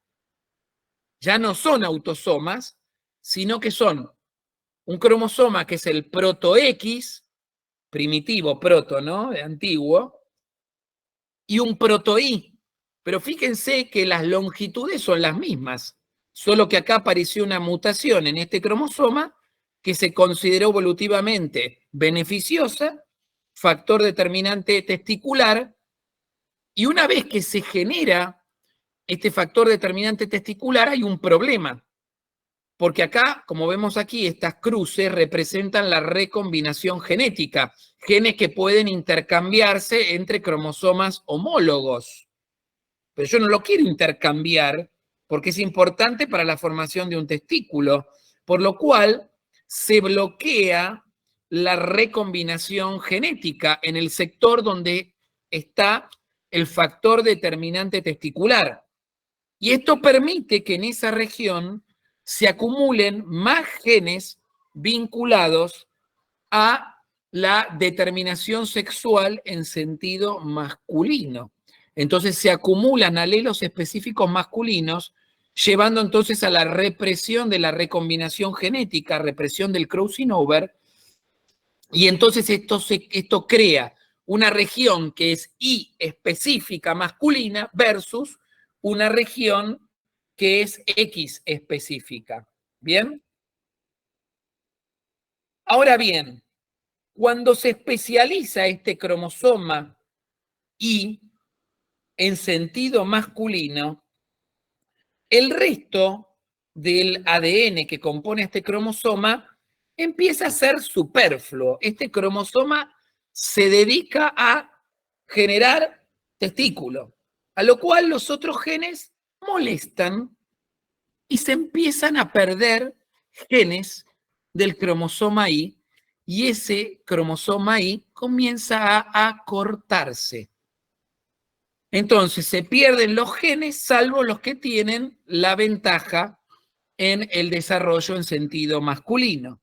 ya no son autosomas, sino que son un cromosoma que es el proto-X, primitivo proto, ¿no? De antiguo, y un proto-Y. Pero fíjense que las longitudes son las mismas, solo que acá apareció una mutación en este cromosoma que se consideró evolutivamente beneficiosa, factor determinante testicular, y una vez que se genera este factor determinante testicular hay un problema. Porque acá, como vemos aquí, estas cruces representan la recombinación genética, genes que pueden intercambiarse entre cromosomas homólogos. Pero yo no lo quiero intercambiar porque es importante para la formación de un testículo, por lo cual se bloquea la recombinación genética en el sector donde está el factor determinante testicular. Y esto permite que en esa región se acumulen más genes vinculados a la determinación sexual en sentido masculino. Entonces se acumulan alelos específicos masculinos, llevando entonces a la represión de la recombinación genética, represión del crossing over, y entonces esto crea una región que es Y específica masculina versus una región que es X específica. ¿Bien? Ahora bien, cuando se especializa este cromosoma Y en sentido masculino, el resto del ADN que compone este cromosoma empieza a ser superfluo. Este cromosoma se dedica a generar testículo, a lo cual los otros genes molestan y se empiezan a perder genes del cromosoma Y, y ese cromosoma Y comienza a acortarse. Entonces se pierden los genes, salvo los que tienen la ventaja en el desarrollo en sentido masculino.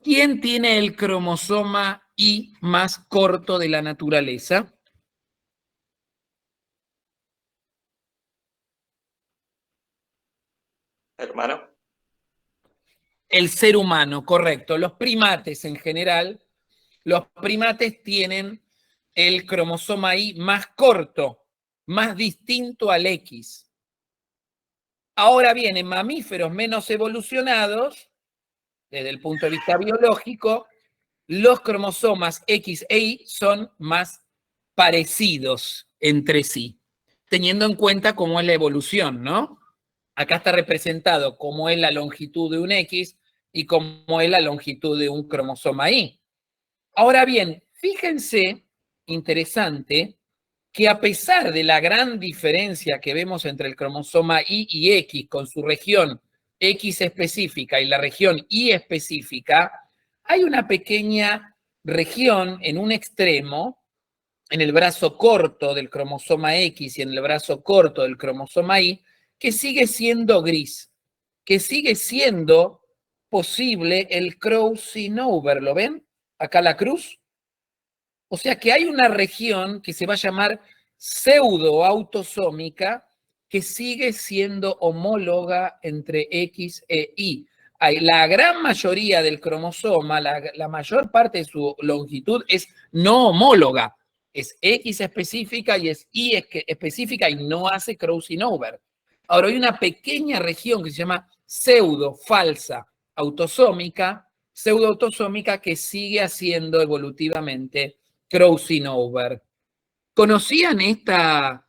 ¿Quién tiene el cromosoma Y más corto de la naturaleza? Hermano. El ser humano, correcto. Los primates en general, los primates tienen el cromosoma Y más corto, más distinto al X. Ahora bien, en mamíferos menos evolucionados, desde el punto de vista biológico, los cromosomas X e Y son más parecidos entre sí, teniendo en cuenta cómo es la evolución, ¿no? Acá está representado cómo es la longitud de un X y cómo es la longitud de un cromosoma Y. Ahora bien, fíjense, interesante, que a pesar de la gran diferencia que vemos entre el cromosoma Y y X con su región X específica y la región Y específica, hay una pequeña región en un extremo, en el brazo corto del cromosoma X y en el brazo corto del cromosoma Y, que sigue siendo gris, que sigue siendo posible el crossing over, ¿lo ven? Acá la cruz. O sea que hay una región que se va a llamar pseudoautosómica que sigue siendo homóloga entre X e Y. La gran mayoría del cromosoma, la mayor parte de su longitud es no homóloga. Es X específica y es Y específica y no hace crossing over. Ahora hay una pequeña región que se llama pseudo-falsa autosómica, pseudoautosómica que sigue haciendo evolutivamente crossing over. ¿Conocían esta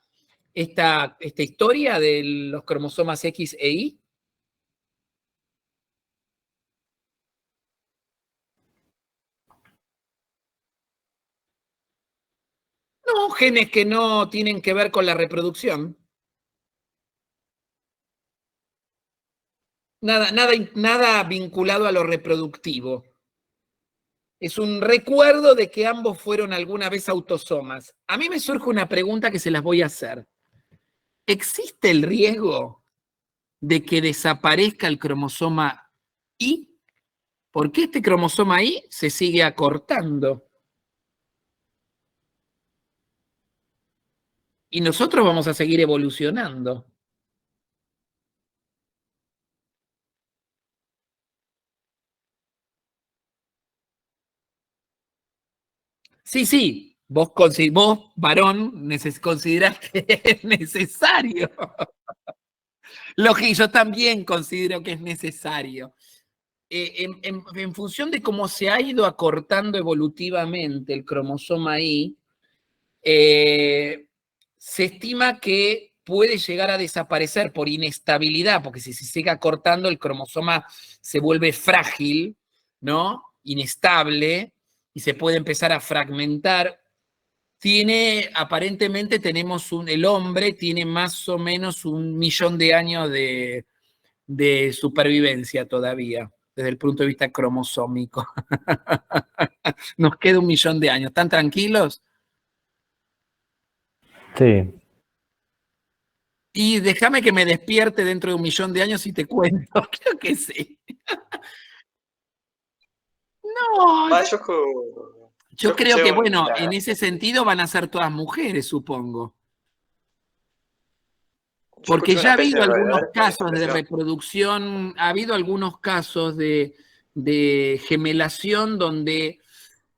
historia de los cromosomas X e Y? No, genes que no tienen que ver con la reproducción. Nada vinculado a lo reproductivo. Es un recuerdo de que ambos fueron alguna vez autosomas. A mí me surge una pregunta que se las voy a hacer. ¿Existe el riesgo de que desaparezca el cromosoma Y? Porque este cromosoma Y se sigue acortando. Y nosotros vamos a seguir evolucionando. Sí, vos, varón, considerás que es necesario. Yo también considero que es necesario. En función de cómo se ha ido acortando evolutivamente el cromosoma Y, se estima que puede llegar a desaparecer por inestabilidad, porque si se sigue acortando el cromosoma se vuelve frágil, ¿no? Inestable, y se puede empezar a fragmentar. Aparentemente el hombre tiene más o menos 1 millón de años de supervivencia todavía, desde el punto de vista cromosómico. Nos queda 1 millón de años. ¿Están tranquilos? Sí. Y déjame que me despierte dentro de 1 millón de años y te cuento. Creo que sí. No, yo creo que, bueno, en ese sentido van a ser todas mujeres, supongo. Porque ya ha habido algunos casos de reproducción, ha habido algunos casos de gemelación donde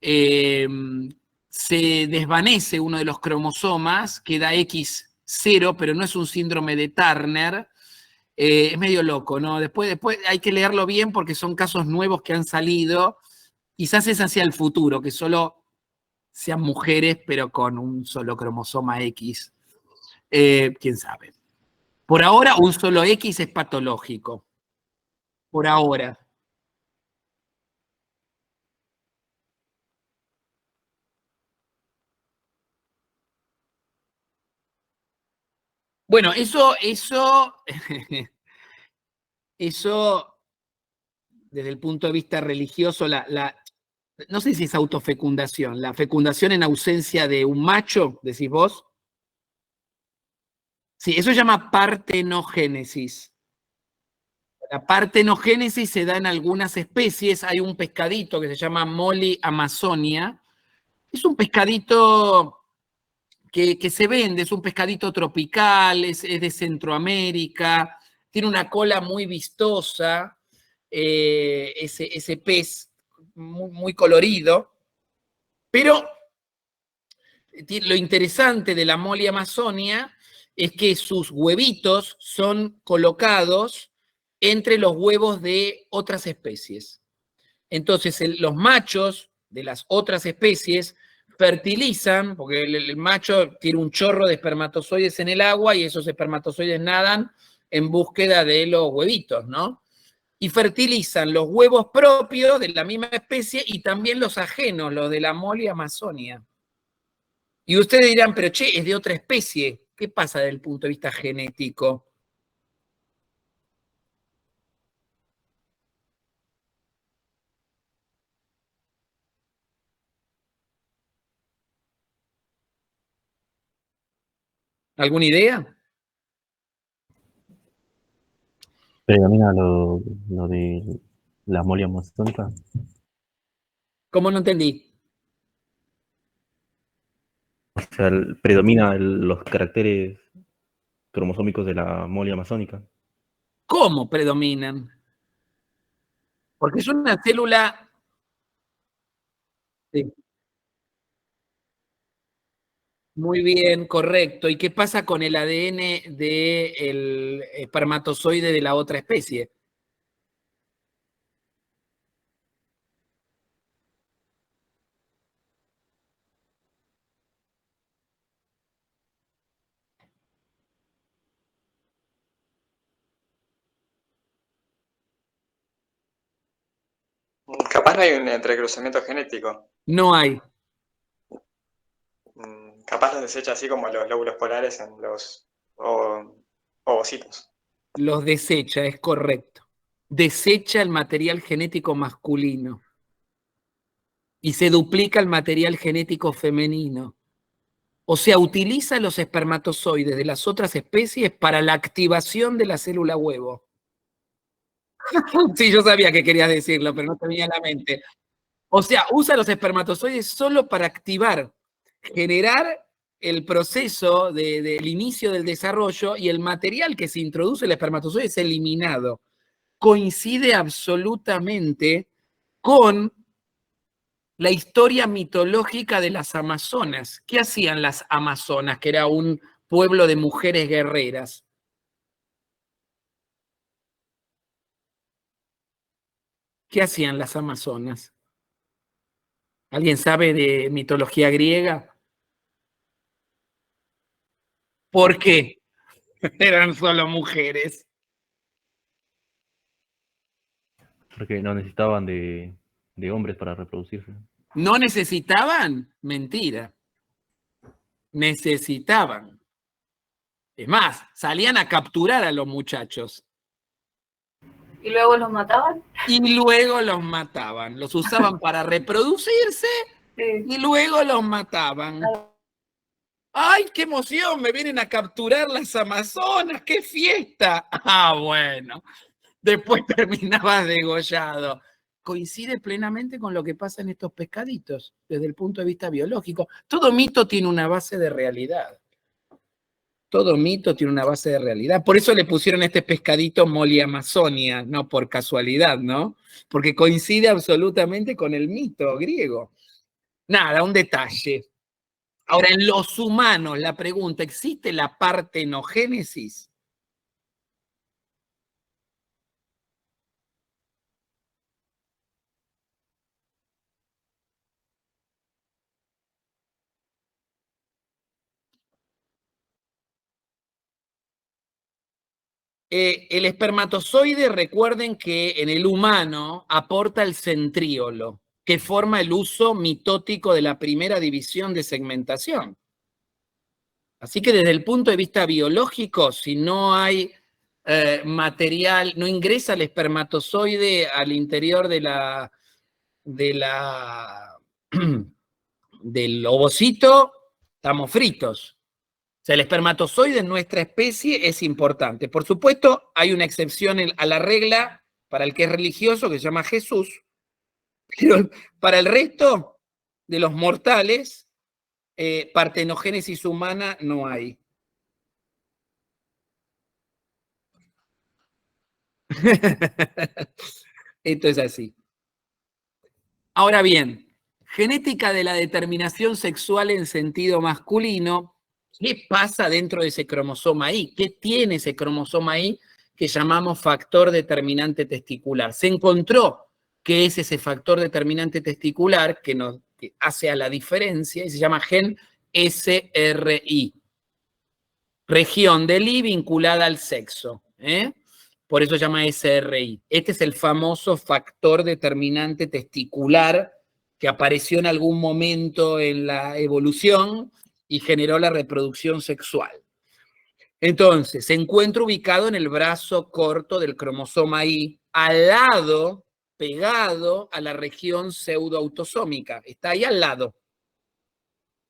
se desvanece uno de los cromosomas, queda X0, pero no es un síndrome de Turner. Es medio loco, ¿no? Después hay que leerlo bien porque son casos nuevos que han salido. Quizás es hacia el futuro, que solo sean mujeres, pero con un solo cromosoma X. ¿Quién sabe? Por ahora, un solo X es patológico. Por ahora. Bueno, eso, desde el punto de vista religioso, no sé si es autofecundación, la fecundación en ausencia de un macho, decís vos. Sí, eso se llama partenogénesis. La partenogénesis se da en algunas especies. Hay un pescadito que se llama Molly amazonia, Es un pescadito que se vende, es un pescadito tropical, es de Centroamérica, tiene una cola muy vistosa, ese pez muy colorido, pero lo interesante de la Molia amazonia es que sus huevitos son colocados entre los huevos de otras especies. Entonces, los machos de las otras especies fertilizan, porque el macho tiene un chorro de espermatozoides en el agua y esos espermatozoides nadan en búsqueda de los huevitos, ¿no? Y fertilizan los huevos propios de la misma especie y también los ajenos, los de la Molia amazonia. Y ustedes dirán, pero che, es de otra especie. ¿Qué pasa desde el punto de vista genético? ¿Alguna idea? Predomina lo de la Molia amazónica. ¿Cómo no entendí? O sea, predomina los caracteres cromosómicos de la Molia amazónica. ¿Cómo predominan? Porque es una célula... Sí. Muy bien, correcto. ¿Y qué pasa con el ADN del espermatozoide de la otra especie? Capaz no hay un entrecruzamiento genético. No hay. Capaz los desecha así como los lóbulos polares en los ovocitos. Los desecha, es correcto. Desecha el material genético masculino y se duplica el material genético femenino. O sea, utiliza los espermatozoides de las otras especies para la activación de la célula huevo. Sí, yo sabía que querías decirlo, pero no tenía en la mente. O sea, usa los espermatozoides solo para activar, generar el proceso del inicio del desarrollo y el material que se introduce en el espermatozoide es eliminado. Coincide absolutamente con la historia mitológica de las amazonas. ¿Qué hacían las amazonas, que era un pueblo de mujeres guerreras? ¿Qué hacían las amazonas? ¿Alguien sabe de mitología griega? ¿Por qué? Eran solo mujeres. Porque no necesitaban de hombres para reproducirse. ¿No necesitaban? Mentira. Necesitaban. Es más, salían a capturar a los muchachos. ¿Y luego los mataban? Y luego los mataban. Los usaban para reproducirse y luego los mataban. ¡Ay, qué emoción! Me vienen a capturar las amazonas. ¡Qué fiesta! Ah, bueno. Después terminaba degollado. Coincide plenamente con lo que pasa en estos pescaditos, desde el punto de vista biológico. Todo mito tiene una base de realidad. Todo mito tiene una base de realidad. Por eso le pusieron a este pescadito Molia amazonia, no por casualidad, ¿no? Porque coincide absolutamente con el mito griego. Nada, un detalle. Ahora, en los humanos, la pregunta, ¿existe la partenogénesis? El espermatozoide, recuerden que en el humano aporta el centríolo, que forma el uso mitótico de la primera división de segmentación. Así que desde el punto de vista biológico, si no hay material, no ingresa el espermatozoide al interior del ovocito, estamos fritos. O sea, el espermatozoide en nuestra especie es importante. Por supuesto, hay una excepción a la regla para el que es religioso, que se llama Jesús, pero para el resto de los mortales, partenogénesis humana no hay. Esto es así. Ahora bien, genética de la determinación sexual en sentido masculino, ¿qué pasa dentro de ese cromosoma Y? ¿Qué tiene ese cromosoma Y que llamamos factor determinante testicular? Se encontró que es ese factor determinante testicular que hace a la diferencia y se llama gen SRI. Región del I vinculada al sexo. Por eso se llama SRI. Este es el famoso factor determinante testicular que apareció en algún momento en la evolución y generó la reproducción sexual. Entonces, se encuentra ubicado en el brazo corto del cromosoma Y, al lado, pegado a la región pseudoautosómica. Está ahí al lado.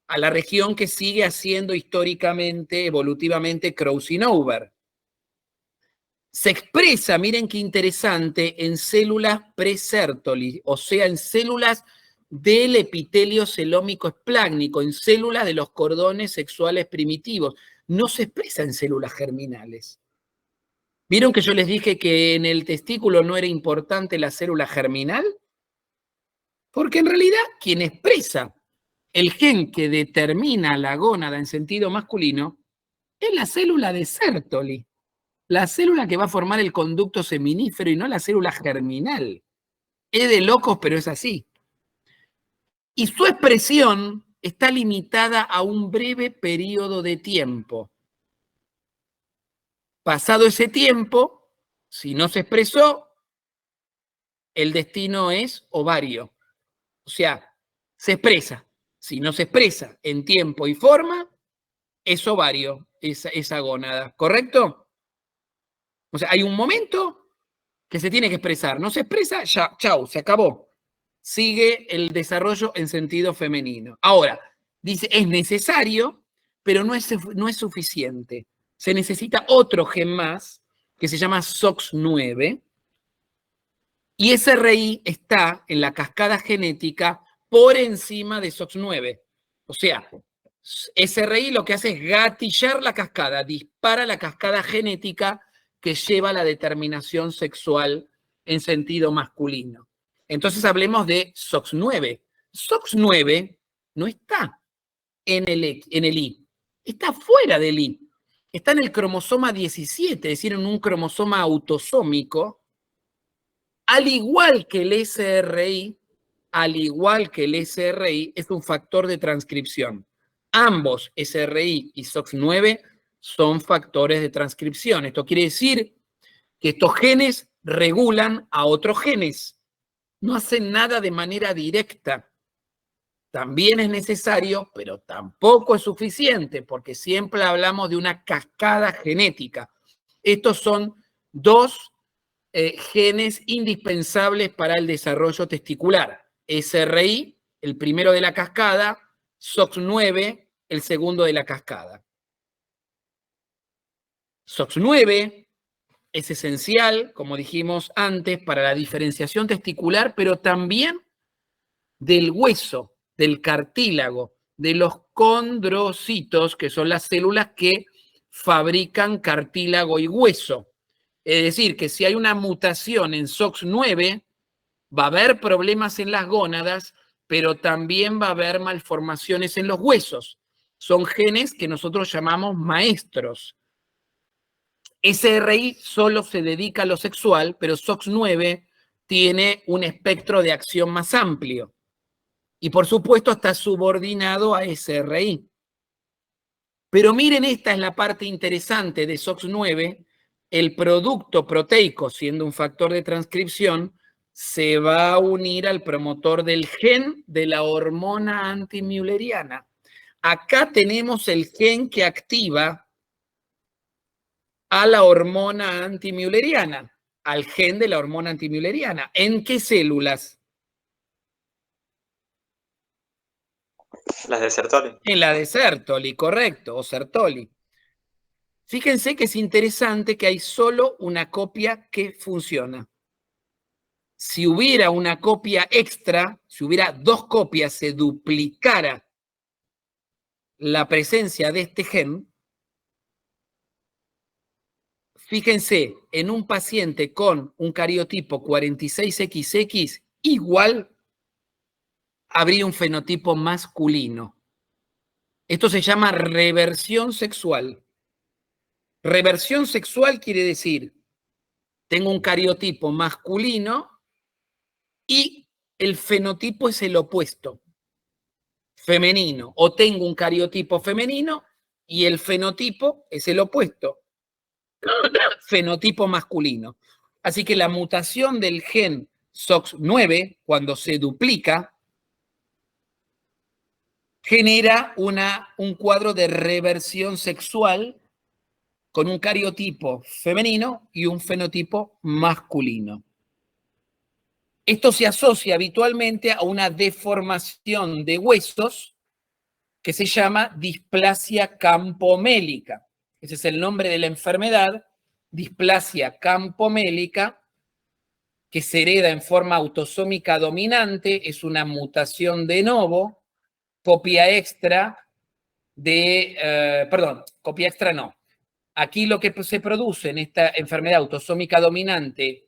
A la región que sigue haciendo históricamente, evolutivamente, crossing over. Se expresa, miren qué interesante, en células pre-Sertoli, o sea, en células del epitelio celómico esplácnico, en células de los cordones sexuales primitivos. No se expresa en células germinales. ¿Vieron que yo les dije que en el testículo no era importante la célula germinal? Porque en realidad quien expresa el gen que determina la gónada en sentido masculino es la célula de Sertoli. La célula que va a formar el conducto seminífero y no la célula germinal. Es de locos, pero es así. Y su expresión está limitada a un breve periodo de tiempo. Pasado ese tiempo, si no se expresó, el destino es ovario. O sea, se expresa. Si no se expresa en tiempo y forma, es ovario, esa gónada. ¿Correcto? O sea, hay un momento que se tiene que expresar. No se expresa, ya, chau, se acabó. Sigue el desarrollo en sentido femenino. Ahora, dice, es necesario, pero no es suficiente. Se necesita otro gen más, que se llama SOX9, y SRI está en la cascada genética por encima de SOX9. O sea, SRI lo que hace es gatillar la cascada, dispara la cascada genética que lleva a la determinación sexual en sentido masculino. Entonces hablemos de SOX9. SOX9 no está en el I, está fuera del I. Está en el cromosoma 17, es decir, en un cromosoma autosómico, al igual que el SRI, es un factor de transcripción. Ambos, SRI y SOX9, son factores de transcripción. Esto quiere decir que estos genes regulan a otros genes. No hacen nada de manera directa. También es necesario, pero tampoco es suficiente, porque siempre hablamos de una cascada genética. Estos son dos genes indispensables para el desarrollo testicular. SRI, el primero de la cascada, SOX9, el segundo de la cascada. SOX9 es esencial, como dijimos antes, para la diferenciación testicular, pero también del hueso, del cartílago, de los condrocitos, que son las células que fabrican cartílago y hueso. Es decir, que si hay una mutación en SOX9, va a haber problemas en las gónadas, pero también va a haber malformaciones en los huesos. Son genes que nosotros llamamos maestros. SRI solo se dedica a lo sexual, pero SOX9 tiene un espectro de acción más amplio. Y por supuesto está subordinado a SRI. Pero miren, esta es la parte interesante de SOX9. El producto proteico, siendo un factor de transcripción, se va a unir al promotor del gen de la hormona antimülleriana. Acá tenemos el gen que activa a la hormona antimülleriana, al gen de la hormona antimülleriana. ¿En qué células? Las de Sertoli. En la de Sertoli, correcto, o Sertoli. Fíjense que es interesante que hay solo una copia que funciona. si hubiera una copia extra, si hubiera 2 copias, se duplicara la presencia de este gen, fíjense, en un paciente con un cariotipo 46XX, igual habría un fenotipo masculino. Esto se llama reversión sexual. Reversión sexual quiere decir, tengo un cariotipo masculino y el fenotipo es el opuesto, femenino. O tengo un cariotipo femenino y el fenotipo es el opuesto, fenotipo masculino. Así que la mutación del gen SOX9, cuando se duplica, genera un cuadro de reversión sexual con un cariotipo femenino y un fenotipo masculino. Esto se asocia habitualmente a una deformación de huesos que se llama displasia campomélica. Ese es el nombre de la enfermedad, displasia campomélica, que se hereda en forma autosómica dominante, es una mutación de novo, copia extra copia extra no. Aquí lo que se produce en esta enfermedad autosómica dominante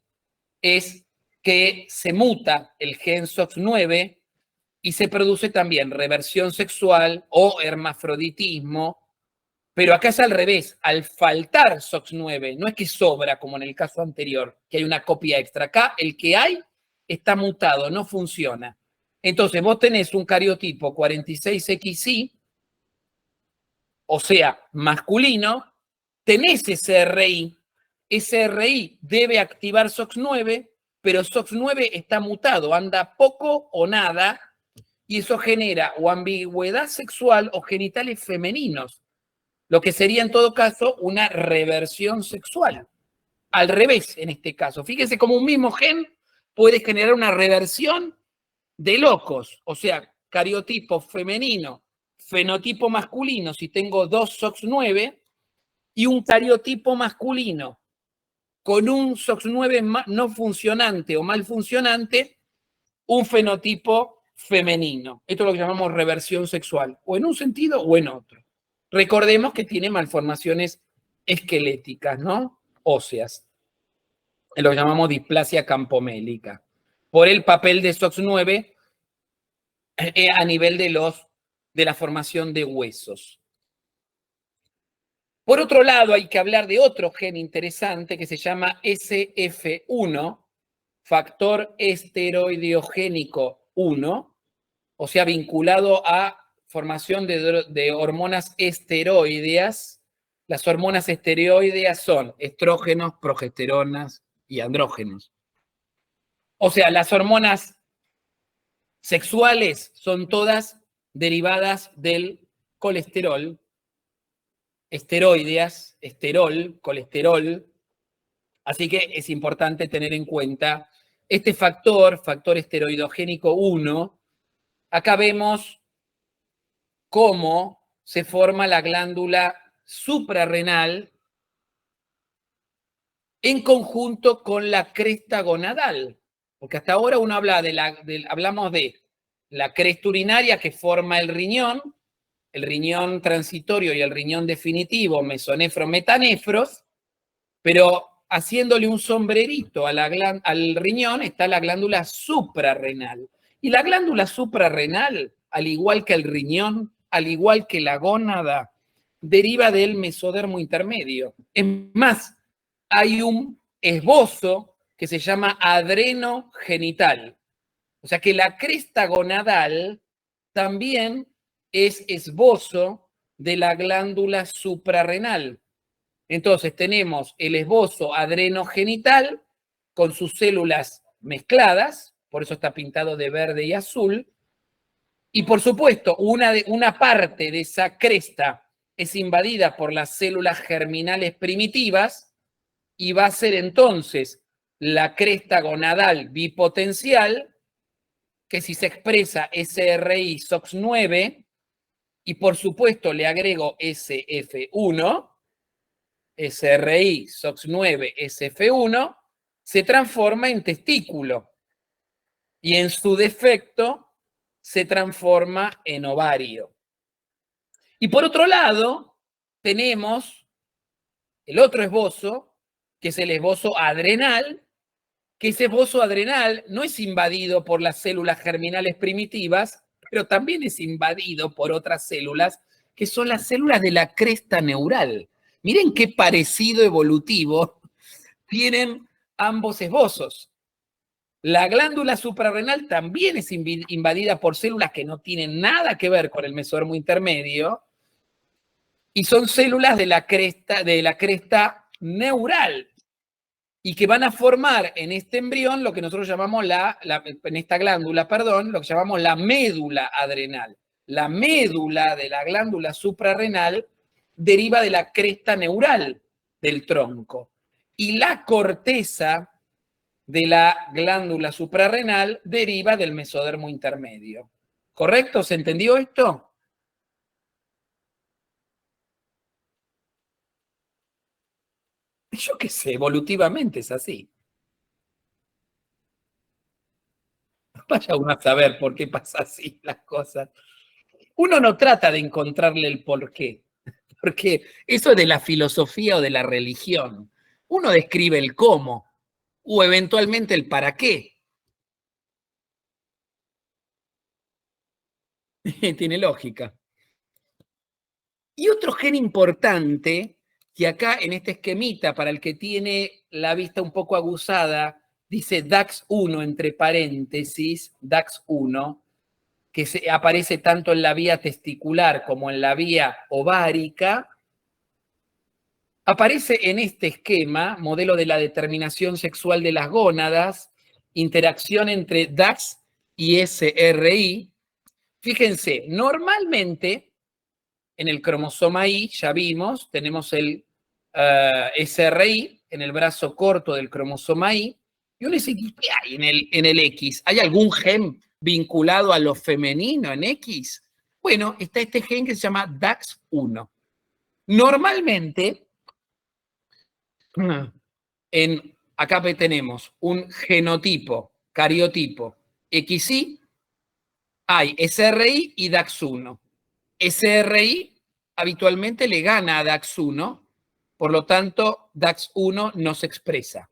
es que se muta el gen SOX9 y se produce también reversión sexual o hermafroditismo, pero acá es al revés, al faltar SOX9, no es que sobra como en el caso anterior, que hay una copia extra. Acá el que hay está mutado, no funciona. Entonces vos tenés un cariotipo 46XY, o sea, masculino, tenés SRI. SRI debe activar SOX9, pero SOX9 está mutado, anda poco o nada, y eso genera o ambigüedad sexual o genitales femeninos, lo que sería en todo caso una reversión sexual. Al revés, en este caso. Fíjense cómo un mismo gen puede generar una reversión de locos, o sea, cariotipo femenino, fenotipo masculino, si tengo 2 SOX9, y un cariotipo masculino con un SOX9 no funcionante o mal funcionante, un fenotipo femenino. Esto es lo que llamamos reversión sexual, o en un sentido o en otro. Recordemos que tiene malformaciones esqueléticas, ¿no? Óseas. Lo que llamamos displasia campomélica. Por el papel de SOX9 a nivel de la formación de huesos. Por otro lado, hay que hablar de otro gen interesante que se llama SF1, factor esteroideogénico 1, o sea, vinculado a formación de hormonas esteroideas. Las hormonas esteroideas son estrógenos, progesteronas y andrógenos. O sea, las hormonas sexuales son todas derivadas del colesterol, esteroideas, esterol, colesterol. Así que es importante tener en cuenta este factor esteroidogénico 1. Acá vemos cómo se forma la glándula suprarrenal en conjunto con la cresta gonadal. Porque hasta ahora uno habla hablamos de la cresta urinaria que forma el riñón transitorio y el riñón definitivo, mesonefros, metanefros, pero haciéndole un sombrerito al riñón está la glándula suprarrenal. Y la glándula suprarrenal, al igual que el riñón, al igual que la gónada, deriva del mesodermo intermedio. Es más, hay un esbozo que se llama adrenogenital. O sea que la cresta gonadal también es esbozo de la glándula suprarrenal. Entonces tenemos el esbozo adrenogenital con sus células mezcladas, por eso está pintado de verde y azul, y por supuesto una parte de esa cresta es invadida por las células germinales primitivas y va a ser entonces la cresta gonadal bipotencial, que si se expresa SRI SOX9 y por supuesto le agrego SF1, SRI SOX9 SF1, se transforma en testículo. y en su defecto se transforma en ovario. Y por otro lado, tenemos el otro esbozo, que es el esbozo adrenal, que ese esbozo adrenal no es invadido por las células germinales primitivas, pero también es invadido por otras células, que son las células de la cresta neural. Miren qué parecido evolutivo tienen ambos esbozos. La glándula suprarrenal también es invadida por células que no tienen nada que ver con el mesodermo intermedio, y son células de la cresta neural, y que van a formar en este embrión lo que nosotros llamamos en esta glándula, perdón, lo que llamamos la médula adrenal. La médula de la glándula suprarrenal deriva de la cresta neural del tronco. Y la corteza de la glándula suprarrenal deriva del mesodermo intermedio. ¿Correcto? ¿Se entendió esto? Yo qué sé, evolutivamente es así. Vaya uno a saber por qué pasa así las cosas. Uno no trata de encontrarle el porqué, porque eso es de la filosofía o de la religión. Uno describe el cómo o eventualmente el para qué. Tiene lógica. Y otro gen importante, que acá en este esquemita, para el que tiene la vista un poco aguzada, dice DAX1 entre paréntesis, DAX1, que aparece tanto en la vía testicular como en la vía ovárica, aparece en este esquema, modelo de la determinación sexual de las gónadas, interacción entre DAX y SRI. Fíjense, normalmente en el cromosoma Y, ya vimos, tenemos el SRI en el brazo corto del cromosoma Y, y uno dice, ¿qué hay en el X? ¿Hay algún gen vinculado a lo femenino en X? Bueno, está este gen que se llama DAX1. Normalmente, acá tenemos un genotipo, cariotipo XY, hay SRI y DAX1. SRI habitualmente le gana a DAX1, por lo tanto, DAX1 no se expresa.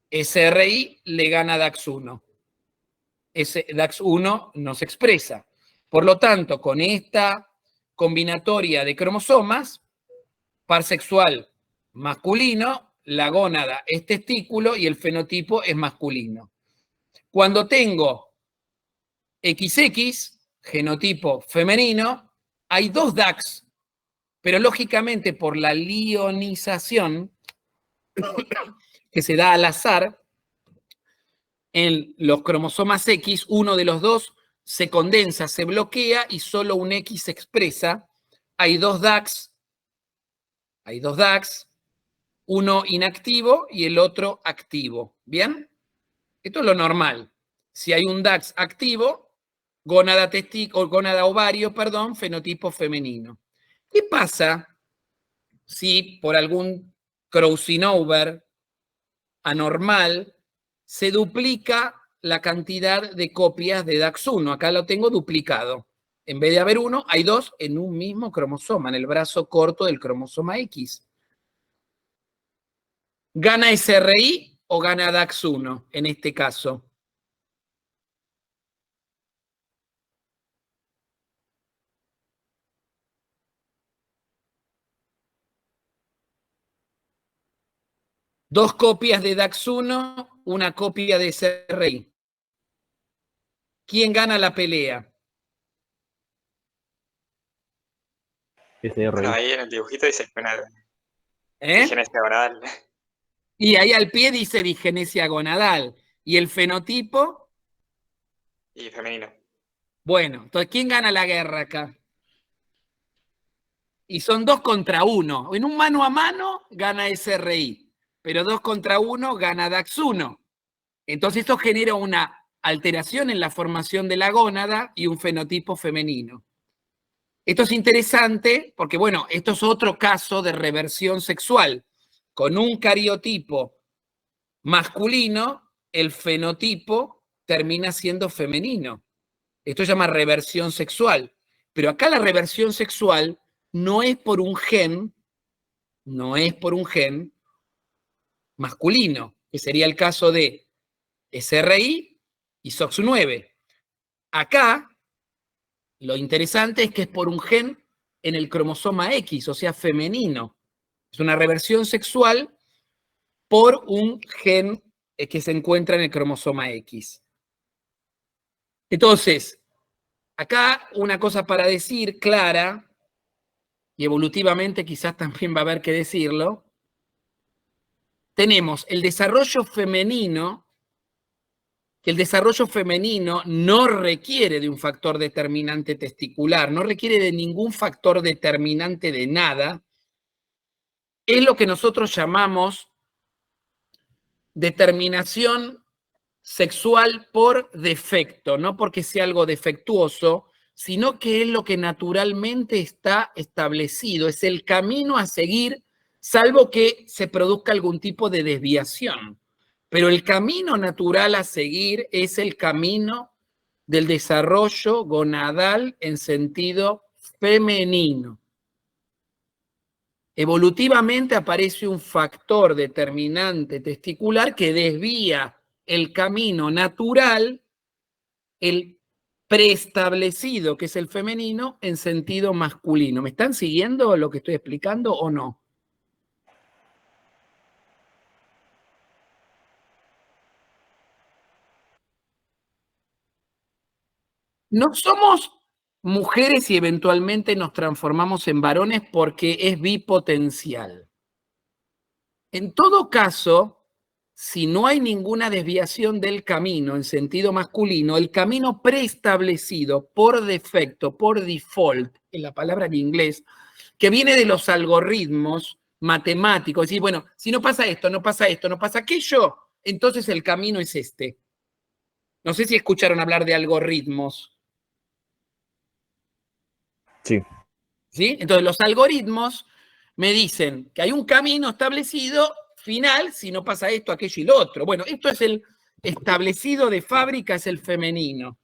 SRI le gana a DAX1. DAX1 no se expresa. Por lo tanto, con esta combinatoria de cromosomas, par sexual masculino, la gónada es testículo y el fenotipo es masculino. Cuando tengo XX, genotipo femenino, hay dos DAX, pero lógicamente por la ionización que se da al azar, en los cromosomas X, uno de los dos se condensa, se bloquea y solo un X se expresa. Hay dos DAX, uno inactivo y el otro activo. ¿Bien? Esto es lo normal. Si hay un DAX activo, gónada ovario, perdón, fenotipo femenino. ¿Qué pasa si por algún crossing over anormal se duplica la cantidad de copias de DAX1? Acá lo tengo duplicado. En vez de haber uno, hay dos en un mismo cromosoma, en el brazo corto del cromosoma X. ¿Gana SRI o gana DAX1 en este caso? Dos copias de DAX1, una copia de SRI. ¿Quién gana la pelea? Bueno, ahí en el dibujito dice digenesia gonadal. Y ahí al pie dice digenesia gonadal. ¿Y el fenotipo? Y femenino. Bueno, entonces, ¿quién gana la guerra acá? Y son 2 contra 1. En un mano a mano gana SRI, pero 2 contra 1 gana DAX1. Entonces esto genera una alteración en la formación de la gónada y un fenotipo femenino. Esto es interesante porque, bueno, esto es otro caso de reversión sexual. Con un cariotipo masculino, el fenotipo termina siendo femenino. Esto se llama reversión sexual. Pero acá la reversión sexual no es por un gen, masculino, que sería el caso de SRI y SOX9. Acá, lo interesante es que es por un gen en el cromosoma X, o sea, femenino. Es una reversión sexual por un gen que se encuentra en el cromosoma X. Entonces, acá una cosa para decir clara, y evolutivamente quizás también va a haber que decirlo, tenemos el desarrollo femenino, que el desarrollo femenino no requiere de un factor determinante testicular, no requiere de ningún factor determinante de nada, es lo que nosotros llamamos determinación sexual por defecto, no porque sea algo defectuoso, sino que es lo que naturalmente está establecido, es el camino a seguir, salvo que se produzca algún tipo de desviación. Pero el camino natural a seguir es el camino del desarrollo gonadal en sentido femenino. Evolutivamente aparece un factor determinante testicular que desvía el camino natural, el preestablecido, que es el femenino, en sentido masculino. ¿Me están siguiendo lo que estoy explicando o no? No somos mujeres y eventualmente nos transformamos en varones porque es bipotencial. En todo caso, si no hay ninguna desviación del camino en sentido masculino, el camino preestablecido por defecto, por default, en la palabra en inglés, que viene de los algoritmos matemáticos, es decir, bueno, si no pasa esto, no pasa esto, no pasa aquello, entonces el camino es este. No sé si escucharon hablar de algoritmos. Sí. ¿Sí? Entonces los algoritmos me dicen que hay un camino establecido final si no pasa esto, aquello y lo otro. Bueno, esto es el establecido de fábrica, es el femenino.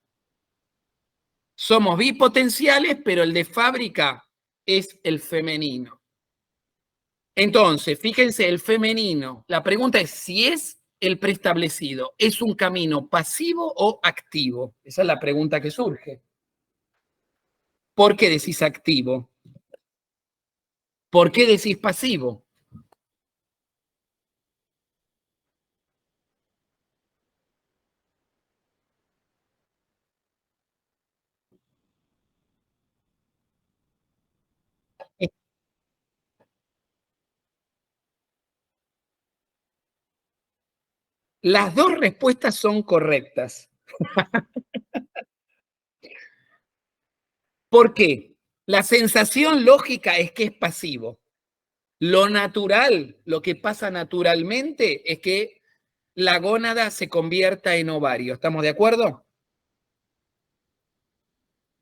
Somos bipotenciales, pero el de fábrica es el femenino. Entonces, fíjense, el femenino, la pregunta es si es el preestablecido, ¿es un camino pasivo o activo? Esa es la pregunta que surge. ¿Por qué decís activo? ¿Por qué decís pasivo? Las dos respuestas son correctas. ¿Por qué? La sensación lógica es que es pasivo. Lo natural, lo que pasa naturalmente es que la gónada se convierta en ovario. ¿Estamos de acuerdo?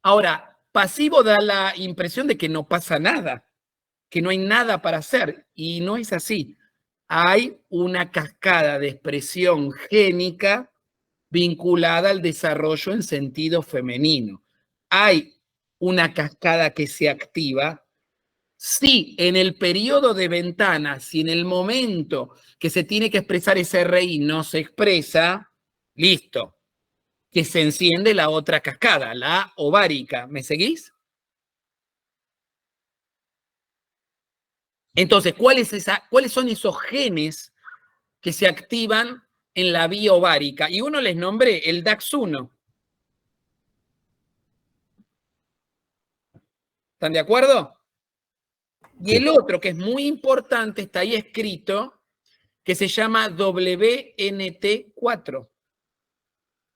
Ahora, pasivo da la impresión de que no pasa nada, que no hay nada para hacer, y no es así. Hay una cascada de expresión génica vinculada al desarrollo en sentido femenino. Hay una cascada que se activa si en el periodo de ventana, si en el momento que se tiene que expresar ese RI no se expresa, listo, que se enciende la otra cascada, la ovárica. ¿Me seguís? Entonces, ¿cuáles son esos genes que se activan en la vía ovárica? Y uno les nombré el DAX1. ¿Están de acuerdo? Y el otro, que es muy importante, está ahí escrito, que se llama WNT4.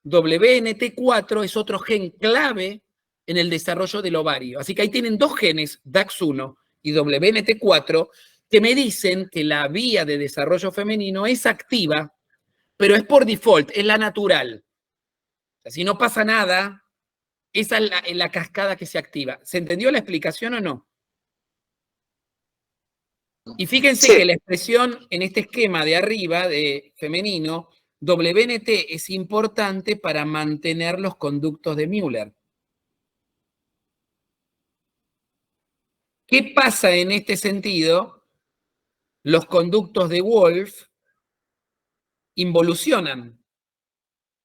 WNT4 es otro gen clave en el desarrollo del ovario. Así que ahí tienen dos genes, DAX1 y WNT4, que me dicen que la vía de desarrollo femenino es activa, pero es por default, es la natural. O sea, si no pasa nada, esa es la cascada que se activa. ¿Se entendió la explicación o no? Y fíjense que la expresión en este esquema de arriba, de femenino, WNT es importante para mantener los conductos de Müller. ¿Qué pasa en este sentido? Los conductos de Wolff involucionan,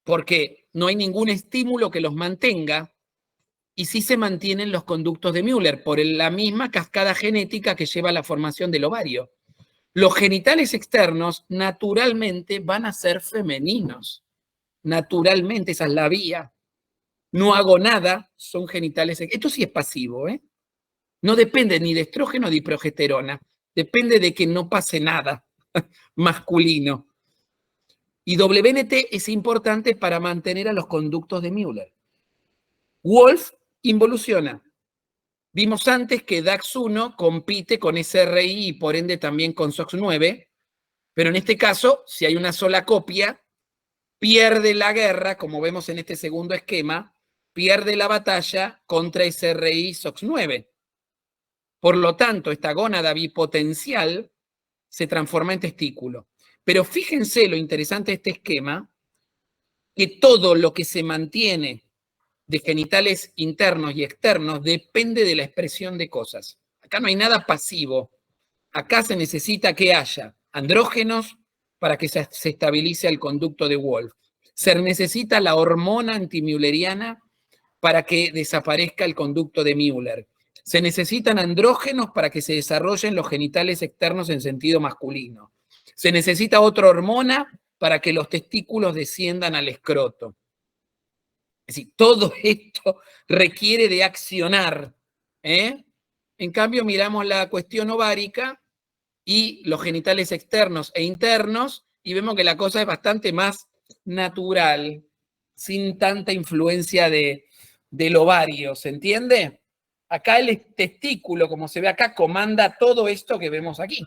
porque no hay ningún estímulo que los mantenga, y sí se mantienen los conductos de Müller por la misma cascada genética que lleva a la formación del ovario. Los genitales externos naturalmente van a ser femeninos. Naturalmente, esa es la vía. No hago nada, son genitales. Esto sí es pasivo, ¿eh? No depende ni de estrógeno ni de progesterona. Depende de que no pase nada masculino. Y WNT es importante para mantener a los conductos de Müller. Wolff involuciona. Vimos antes que DAX1 compite con SRI y por ende también con SOX9, pero en este caso, si hay una sola copia, pierde la guerra, como vemos en este segundo esquema, pierde la batalla contra SRI y SOX9. Por lo tanto, esta gónada bipotencial se transforma en testículo. Pero fíjense lo interesante de este esquema, que todo lo que se mantiene de genitales internos y externos depende de la expresión de cosas. Acá no hay nada pasivo. Acá se necesita que haya andrógenos para que se estabilice el conducto de Wolff. Se necesita la hormona antimülleriana para que desaparezca el conducto de Müller. Se necesitan andrógenos para que se desarrollen los genitales externos en sentido masculino. Se necesita otra hormona para que los testículos desciendan al escroto. Es decir, todo esto requiere de accionar, ¿eh? En cambio, miramos la cuestión ovárica y los genitales externos e internos y vemos que la cosa es bastante más natural, sin tanta influencia del ovario, ¿se entiende? Acá el testículo, como se ve acá, comanda todo esto que vemos aquí.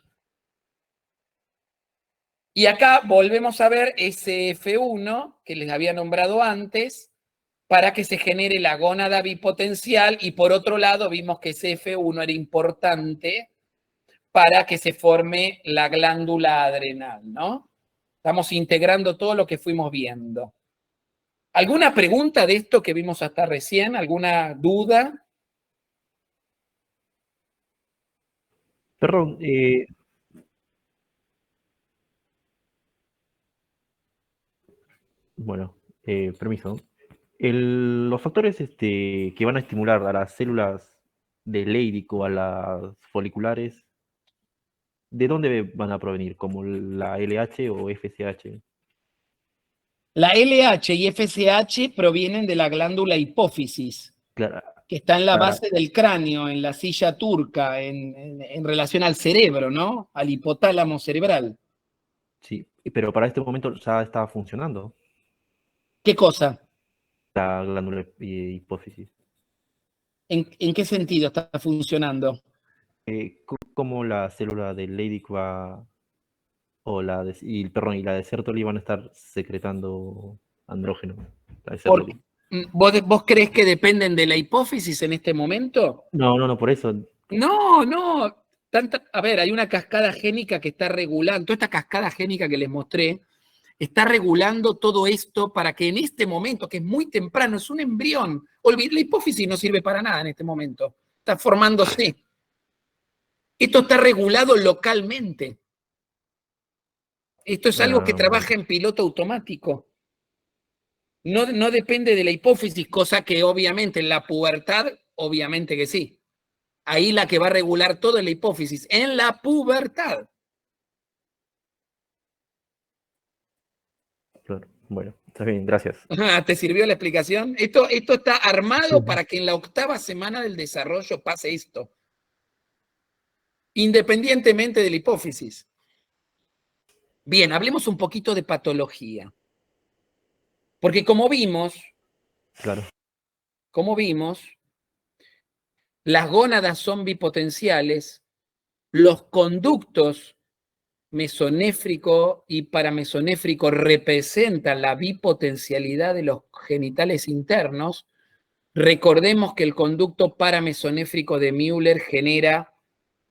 Y acá volvemos a ver SF1, que les había nombrado antes, para que se genere la gónada bipotencial, y por otro lado vimos que SF1 era importante para que se forme la glándula adrenal, ¿no? Estamos integrando todo lo que fuimos viendo. ¿Alguna pregunta de esto que vimos hasta recién? ¿Alguna duda? Perdón, bueno, permiso. Los factores que van a estimular a las células de Leydig o a las foliculares, ¿de dónde van a provenir? ¿Como la LH o FSH? La LH y FSH provienen de la glándula hipófisis, Claro, que está en la claro. base del cráneo, en la silla turca, en relación al cerebro, ¿no? Al hipotálamo cerebral. Sí, pero para este momento ya está funcionando ¿Qué cosa? la glándula hipófisis. ¿En qué sentido está funcionando? ¿Cómo la célula de Leydig va, o la de, y la de Sertoli van a estar secretando andrógeno? La de Sertoli. ¿Vos creés que dependen de la hipófisis en este momento? No, por eso. No. A ver, hay una cascada génica que está regulando, toda esta cascada génica que les mostré, está regulando todo esto para que en este momento, que es muy temprano, es un embrión, la hipófisis no sirve para nada en este momento, está formándose. Esto está regulado localmente. Esto es algo que trabaja en piloto automático. No depende de la hipófisis, cosa que obviamente en la pubertad, obviamente que sí. Ahí la que va a regular todo es la hipófisis, en la pubertad. Claro. Bueno, está bien, gracias. ¿Te sirvió la explicación? Esto está armado para que en la 8ª semana del desarrollo pase esto. Independientemente de la hipófisis. Bien, hablemos un poquito de patología. Porque como vimos, las gónadas son bipotenciales, los conductos mesonéfrico y paramesonéfrico representan la bipotencialidad de los genitales internos. Recordemos que el conducto paramesonéfrico de Müller genera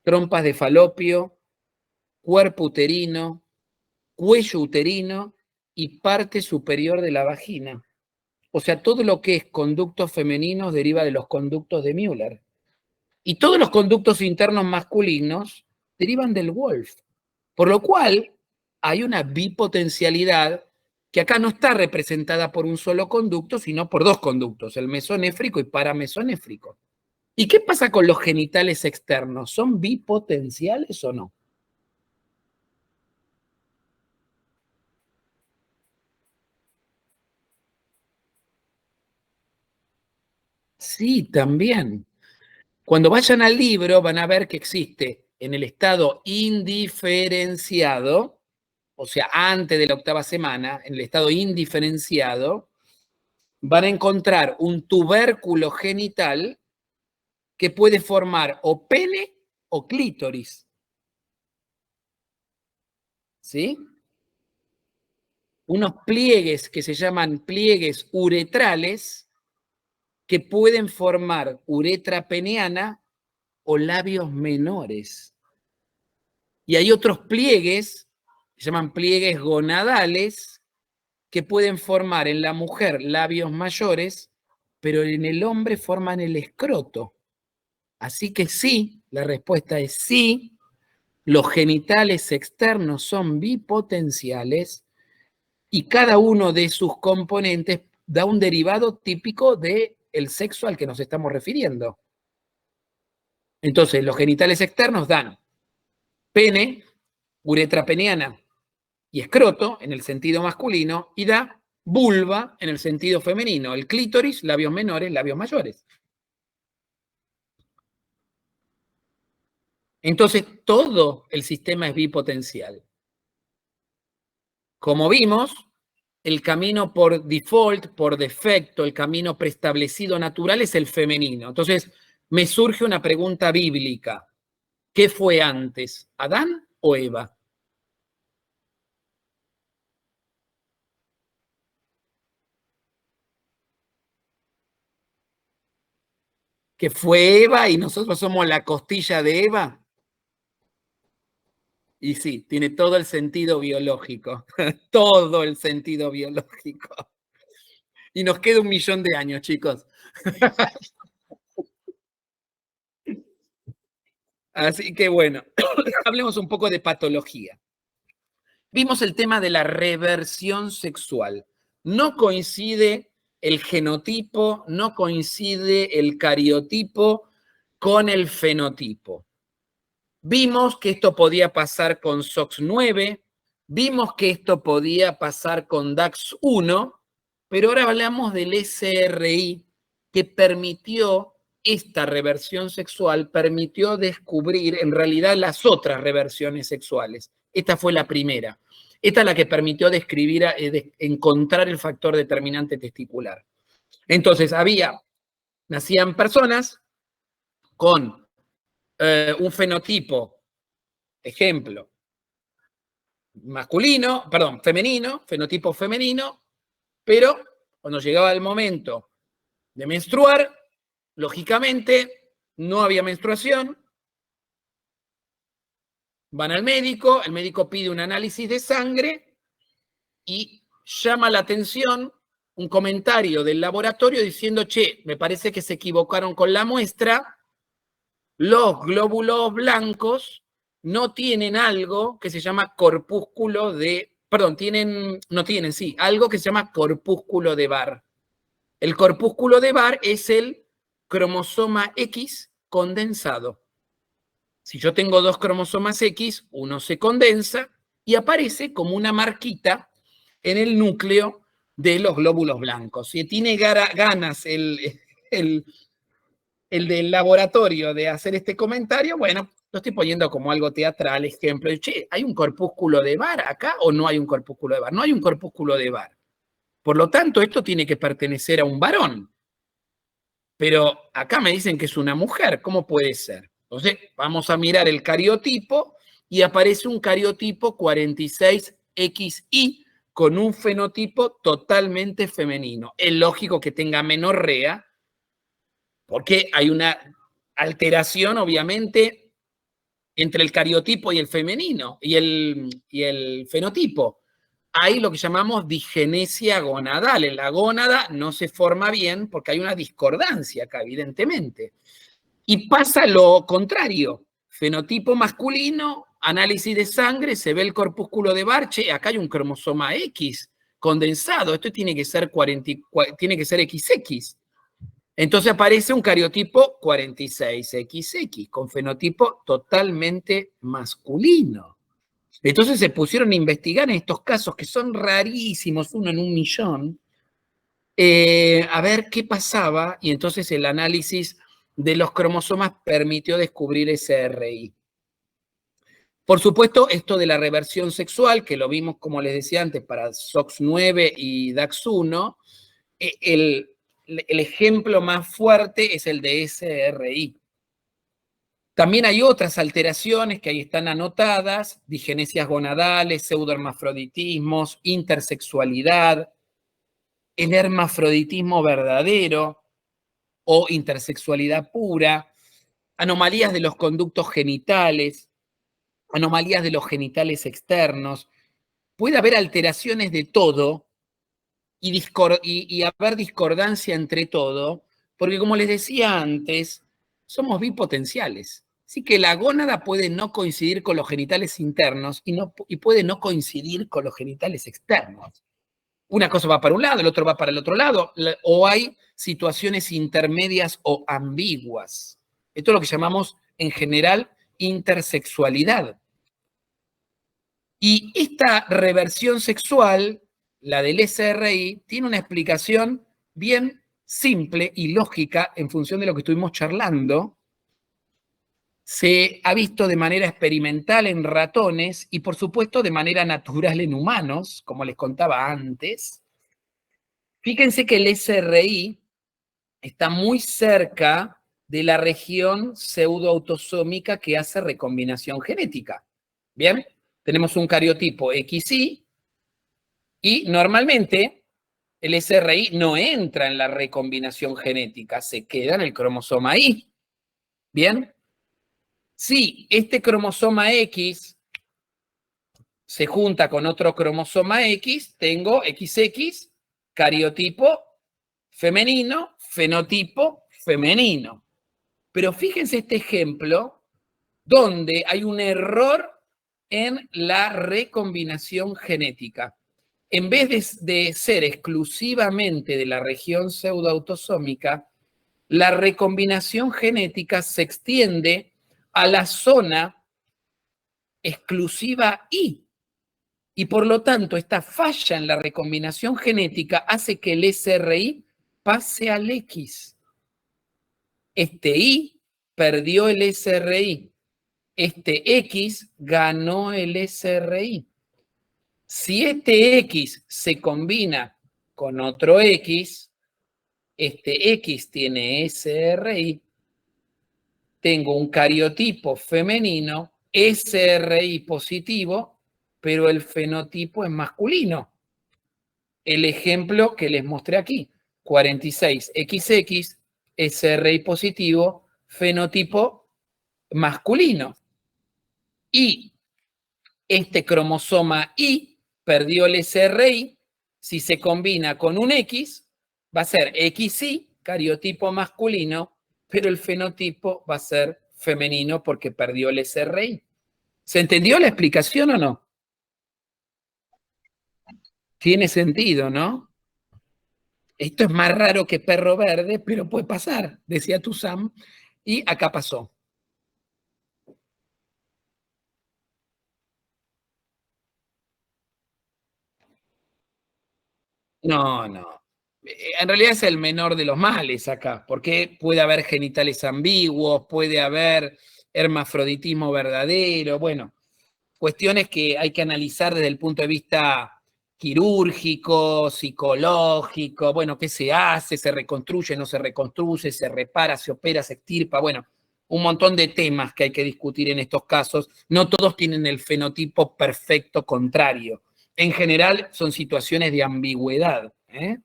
trompas de falopio, cuerpo uterino, cuello uterino y parte superior de la vagina. O sea, todo lo que es conductos femeninos deriva de los conductos de Müller. Y todos los conductos internos masculinos derivan del Wolff. Por lo cual, hay una bipotencialidad que acá no está representada por un solo conducto, sino por dos conductos, el mesonéfrico y paramesonéfrico. ¿Y qué pasa con los genitales externos? ¿Son bipotenciales o no? Sí, también. Cuando vayan al libro van a ver que existe en el estado indiferenciado, o sea, antes de la 8ª semana, en el estado indiferenciado, van a encontrar un tubérculo genital que puede formar o pene o clítoris. ¿Sí? Unos pliegues que se llaman pliegues uretrales que pueden formar uretra peneana o labios menores. Y hay otros pliegues, que se llaman pliegues gonadales, que pueden formar en la mujer labios mayores, pero en el hombre forman el escroto. Así que sí, la respuesta es sí, los genitales externos son bipotenciales y cada uno de sus componentes da un derivado típico del sexo al que nos estamos refiriendo. Entonces, los genitales externos dan pene, uretra peneana y escroto en el sentido masculino y da vulva en el sentido femenino, el clítoris, labios menores, labios mayores. Entonces, todo el sistema es bipotencial. Como vimos, el camino por default, por defecto, el camino preestablecido natural es el femenino. Entonces, me surge una pregunta bíblica. ¿Qué fue antes, Adán o Eva? ¿Que fue Eva y nosotros somos la costilla de Eva? Y sí, tiene todo el sentido biológico, todo el sentido biológico. Y nos queda 1.000.000 de años, chicos. Así que bueno, hablemos un poco de patología. Vimos el tema de la reversión sexual. No coincide el genotipo, no coincide el cariotipo con el fenotipo. Vimos que esto podía pasar con SOX9, vimos que esto podía pasar con DAX1, pero ahora hablamos del SRI, que permitió esta reversión sexual, permitió descubrir en realidad las otras reversiones sexuales. Esta fue la primera. Esta es la que permitió encontrar el factor determinante testicular. Entonces, nacían personas con un fenotipo, ejemplo, femenino, fenotipo femenino, pero cuando llegaba el momento de menstruar, lógicamente no había menstruación, van al médico, el médico pide un análisis de sangre y llama la atención un comentario del laboratorio diciendo, che, me parece que se equivocaron con la muestra, los glóbulos blancos no tienen algo que se llama corpúsculo de, algo que se llama corpúsculo de Barr. El corpúsculo de Barr es el cromosoma X condensado. Si yo tengo 2 cromosomas X, uno se condensa y aparece como una marquita en el núcleo de los glóbulos blancos. Si tiene ganas el del laboratorio de hacer este comentario, bueno, lo estoy poniendo como algo teatral, ejemplo. Che, ¿hay un corpúsculo de Barr acá o no hay un corpúsculo de Barr? No hay un corpúsculo de Barr. Por lo tanto, esto tiene que pertenecer a un varón. Pero acá me dicen que es una mujer. ¿Cómo puede ser? Entonces, vamos a mirar el cariotipo y aparece un cariotipo 46XY con un fenotipo totalmente femenino. Es lógico que tenga menorrea, porque hay una alteración, obviamente, entre el cariotipo y el femenino, y el fenotipo. hay lo que llamamos digenesia gonadal. En la gónada no se forma bien porque hay una discordancia acá, evidentemente. Y pasa lo contrario. Fenotipo masculino, análisis de sangre, se ve el corpúsculo de Barche, acá hay un cromosoma X condensado, esto tiene que ser XX. Entonces aparece un cariotipo 46XX, con fenotipo totalmente masculino. Entonces se pusieron a investigar en estos casos que son rarísimos, 1 en 1.000.000, a ver qué pasaba, y entonces el análisis de los cromosomas permitió descubrir SRI. Por supuesto, esto de la reversión sexual, que lo vimos, como les decía antes, para SOX9 y DAX1, el ejemplo más fuerte es el de SRI. También hay otras alteraciones que ahí están anotadas, digenesias gonadales, pseudohermafroditismos, intersexualidad, el hermafroditismo verdadero o intersexualidad pura, anomalías de los conductos genitales, anomalías de los genitales externos. Puede haber alteraciones de todo y haber discordancia entre todo, porque como les decía antes, somos bipotenciales. Así que la gónada puede no coincidir con los genitales internos y puede no coincidir con los genitales externos. Una cosa va para un lado, el otro va para el otro lado, o hay situaciones intermedias o ambiguas. Esto es lo que llamamos, en general, intersexualidad. Y esta reversión sexual, la del SRI, tiene una explicación bien simple y lógica en función de lo que estuvimos charlando. Se ha visto de manera experimental en ratones y, por supuesto, de manera natural en humanos, como les contaba antes. Fíjense que el SRI está muy cerca de la región pseudoautosómica que hace recombinación genética. ¿Bien? Tenemos un cariotipo XY y normalmente el SRI no entra en la recombinación genética, se queda en el cromosoma Y. ¿Bien? Si este cromosoma X se junta con otro cromosoma X, tengo XX, cariotipo femenino, fenotipo femenino. Pero fíjense este ejemplo donde hay un error en la recombinación genética. En vez de ser exclusivamente de la región pseudoautosómica, la recombinación genética se extiende a la zona exclusiva Y. Y por lo tanto, esta falla en la recombinación genética hace que el SRI pase al X. Este Y perdió el SRI. Este X ganó el SRI. Si este X se combina con otro X, este X tiene SRI, tengo un cariotipo femenino, SRI positivo, pero el fenotipo es masculino. El ejemplo que les mostré aquí, 46XX, SRI positivo, fenotipo masculino. Y este cromosoma Y perdió el SRI, si se combina con un X, va a ser XY, cariotipo masculino, pero el fenotipo va a ser femenino porque perdió el SRI. ¿Se entendió la explicación o no? Tiene sentido, ¿no? Esto es más raro que perro verde, pero puede pasar, decía Toussaint, y acá pasó. No, no. En realidad es el menor de los males acá, porque puede haber genitales ambiguos, puede haber hermafroditismo verdadero, bueno, cuestiones que hay que analizar desde el punto de vista quirúrgico, psicológico, bueno, qué se hace, se reconstruye, no se reconstruye, se repara, se opera, se extirpa, bueno, un montón de temas que hay que discutir en estos casos. No todos tienen el fenotipo perfecto contrario. En general son situaciones de ambigüedad, ¿eh?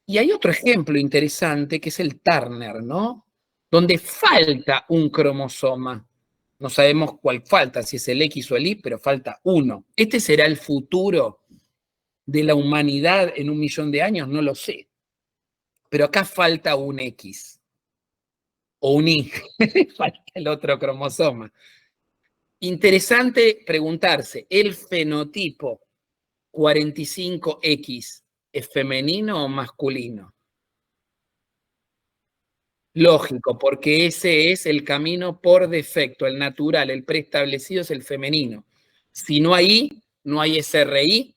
Y hay otro ejemplo interesante que es el Turner, ¿no? Donde falta un cromosoma. No sabemos cuál falta, si es el X o el Y, pero falta uno. ¿Este será el futuro de la humanidad en 1.000.000 de años? No lo sé. Pero acá falta un X o un Y. Falta el otro cromosoma. Interesante preguntarse, ¿el fenotipo 45X es femenino o masculino? Lógico, porque ese es el camino por defecto, el natural, el preestablecido es el femenino. Si no hay I, no hay SRI,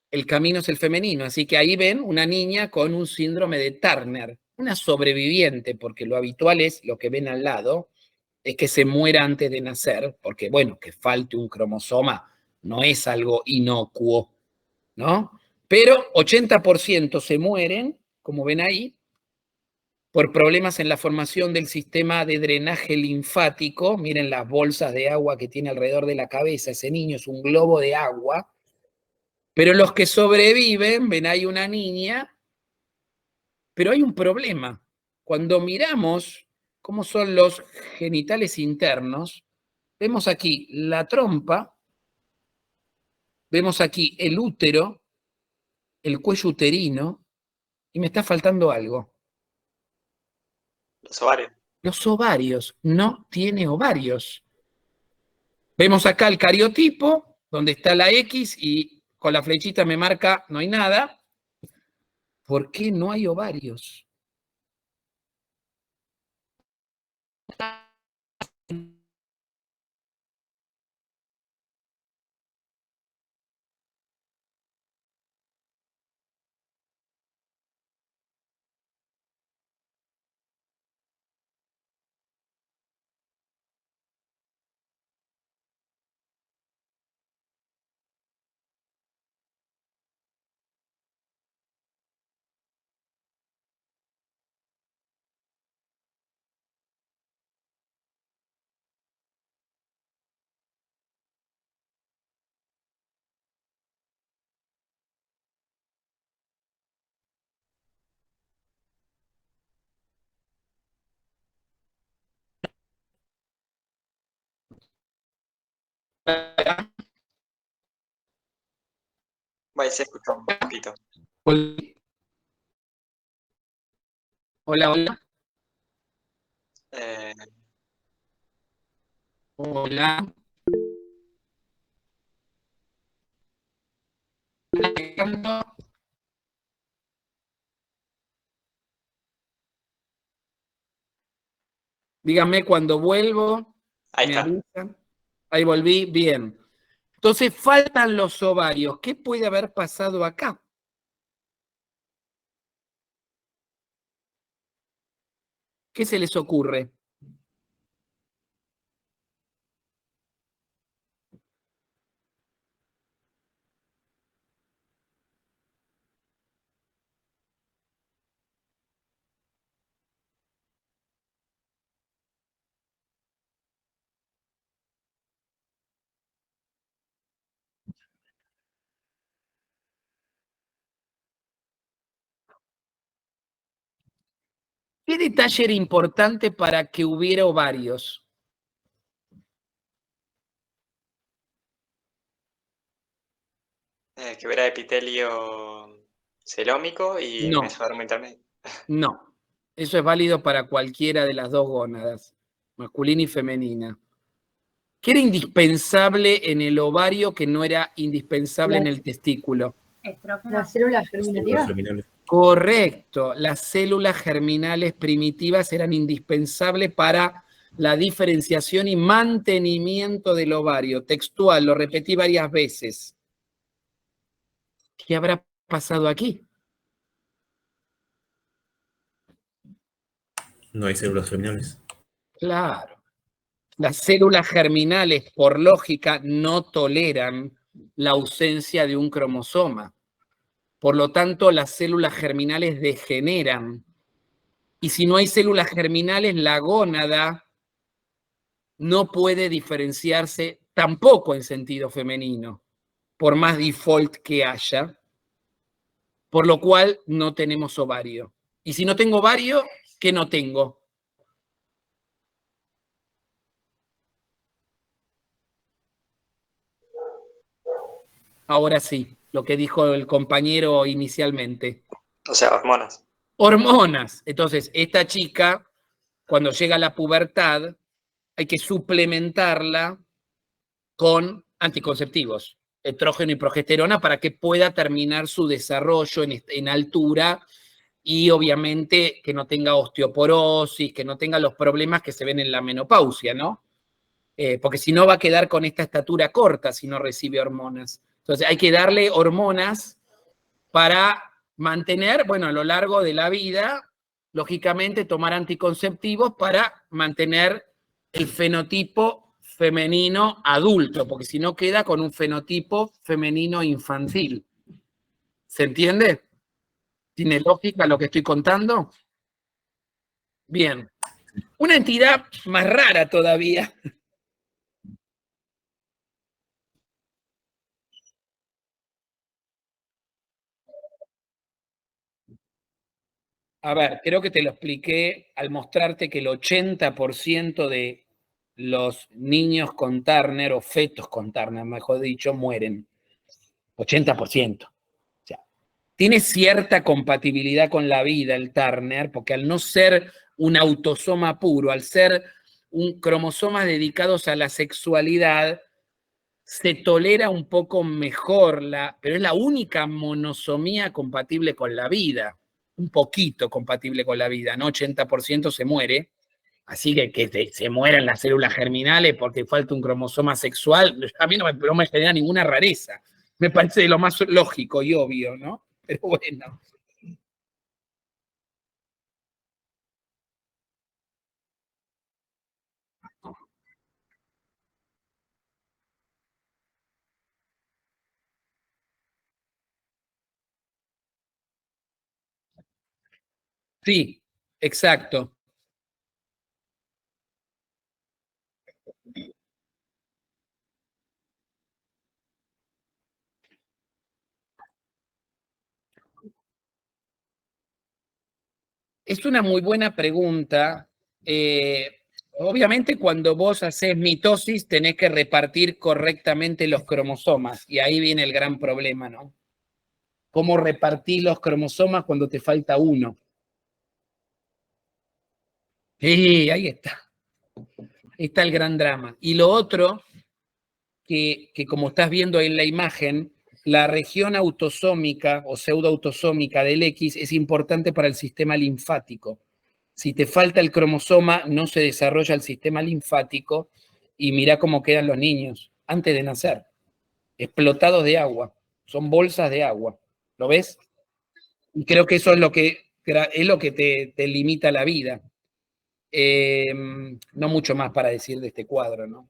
el camino es el femenino. Así que ahí ven una niña con un síndrome de Turner, una sobreviviente, porque lo habitual es, lo que ven al lado, es que se muera antes de nacer, porque bueno, que falte un cromosoma no es algo inocuo, ¿no? Pero 80% se mueren, como ven ahí, por problemas en la formación del sistema de drenaje linfático. Miren las bolsas de agua que tiene alrededor de la cabeza, ese niño es un globo de agua. Pero los que sobreviven, ven ahí una niña, pero hay un problema. Cuando miramos cómo son los genitales internos, vemos aquí la trompa, vemos aquí el útero, el cuello uterino, y me está faltando algo. Los ovarios. Los ovarios, no tiene ovarios. Vemos acá el cariotipo, donde está la X, y con la flechita me marca no hay nada. ¿Por qué no hay ovarios? Bueno, se escuchó un poquito. Hola, hola. Eh, Hola. Díganme cuando vuelvo. ahí Me está. avisan. Ahí volví, bien. Entonces faltan los ovarios. ¿Qué puede haber pasado acá? ¿Qué se les ocurre? ¿Qué detalle era importante para que hubiera ovarios? Que hubiera epitelio celómico y No. mesodermo intermedio. No. Eso es válido para cualquiera de las dos gónadas, masculina y femenina. ¿Qué era indispensable en el ovario que no era indispensable en el testículo? Las células Los germinativas. germinales. Correcto. Las células germinales primitivas eran indispensables para la diferenciación y mantenimiento del ovario. Textual, lo repetí varias veces. ¿Qué habrá pasado aquí? No hay células germinales. Claro. Las células germinales, por lógica, no toleran la ausencia de un cromosoma. Por lo tanto, las células germinales degeneran. Y si no hay células germinales, la gónada no puede diferenciarse tampoco en sentido femenino, por más default que haya, por lo cual no tenemos ovario. Y si no tengo ovario, ¿qué no tengo? ahora sí, lo que dijo el compañero inicialmente. O sea, hormonas. Hormonas. Entonces, esta chica, cuando llega a la pubertad, hay que suplementarla con anticonceptivos, estrógeno y progesterona, para que pueda terminar su desarrollo en altura y obviamente que no tenga osteoporosis, que no tenga los problemas que se ven en la menopausia, ¿no? Porque si no va a quedar con esta estatura corta si no recibe hormonas. Entonces hay que darle hormonas para mantener, bueno, a lo largo de la vida, lógicamente tomar anticonceptivos para mantener el fenotipo femenino adulto, porque si no queda con un fenotipo femenino infantil. ¿Se entiende? ¿Tiene lógica lo que estoy contando? Bien. Una entidad más rara todavía. A ver, creo que te lo expliqué al mostrarte que el 80% de los niños con Turner, o fetos con Turner, mejor dicho, mueren. 80%. O sea, tiene cierta compatibilidad con la vida el Turner, porque al no ser un autosoma puro, al ser un cromosoma dedicados a la sexualidad, se tolera un poco mejor, pero es la única monosomía compatible con la vida. Un poquito compatible con la vida, ¿no? 80% se muere. Así que se mueran las células germinales porque falta un cromosoma sexual, a mí no me genera ninguna rareza. Me parece lo más lógico y obvio, ¿no? Pero bueno. Sí, exacto. Es una muy buena pregunta. Obviamente, cuando vos haces mitosis, tenés que repartir correctamente los cromosomas, y ahí viene el gran problema, ¿no? ¿Cómo repartís los cromosomas cuando te falta uno? Ahí está. Ahí está el gran drama. Y lo otro, que como estás viendo en la imagen, la región autosómica o pseudoautosómica del X es importante para el sistema linfático. Si te falta el cromosoma, no se desarrolla el sistema linfático, y mirá cómo quedan los niños antes de nacer, explotados de agua, son bolsas de agua. ¿Lo ves? Y creo que eso es lo que te limita la vida. No mucho más para decir de este cuadro, ¿no?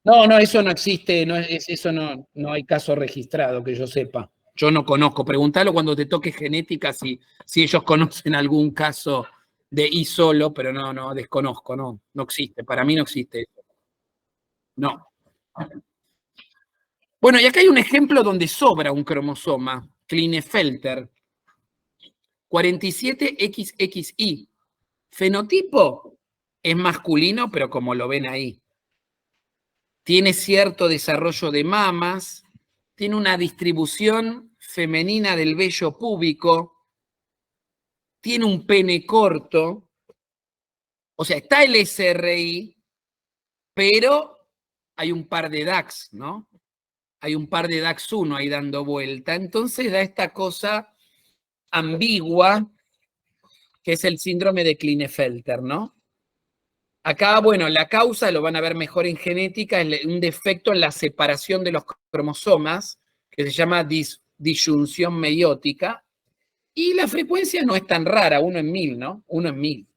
No, eso no existe, eso no hay caso registrado que yo sepa. Yo no conozco. Preguntalo cuando te toque genética si ellos conocen algún caso de I solo, pero no, desconozco, no existe. Para mí no existe eso. No. Bueno, y acá hay un ejemplo donde sobra un cromosoma, Klinefelter, 47XXI. Fenotipo es masculino, pero como lo ven ahí. Tiene cierto desarrollo de mamas, tiene una distribución femenina del vello púbico, tiene un pene corto, o sea, está el SRI, pero hay un par de DAX, ¿no? Hay un par de DAX1 ahí dando vuelta, entonces da esta cosa ambigua que es el síndrome de Klinefelter, ¿no? Acá, bueno, la causa, lo van a ver mejor en genética, es un defecto en la separación de los cromosomas, que se llama disyunción meiótica, y la frecuencia no es tan rara, 1 en 1000, ¿no? 1 en 1000.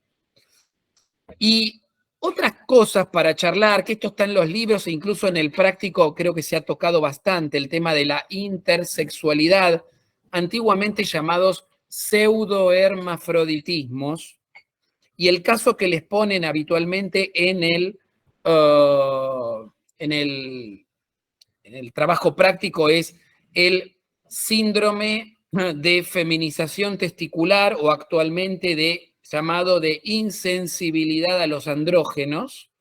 Y otras cosas para charlar, que esto está en los libros e incluso en el práctico creo que se ha tocado bastante, el tema de la intersexualidad, antiguamente llamados pseudohermafroditismos, y el caso que les ponen habitualmente en el trabajo práctico es el síndrome de feminización testicular, o actualmente llamado de insensibilidad a los andrógenos,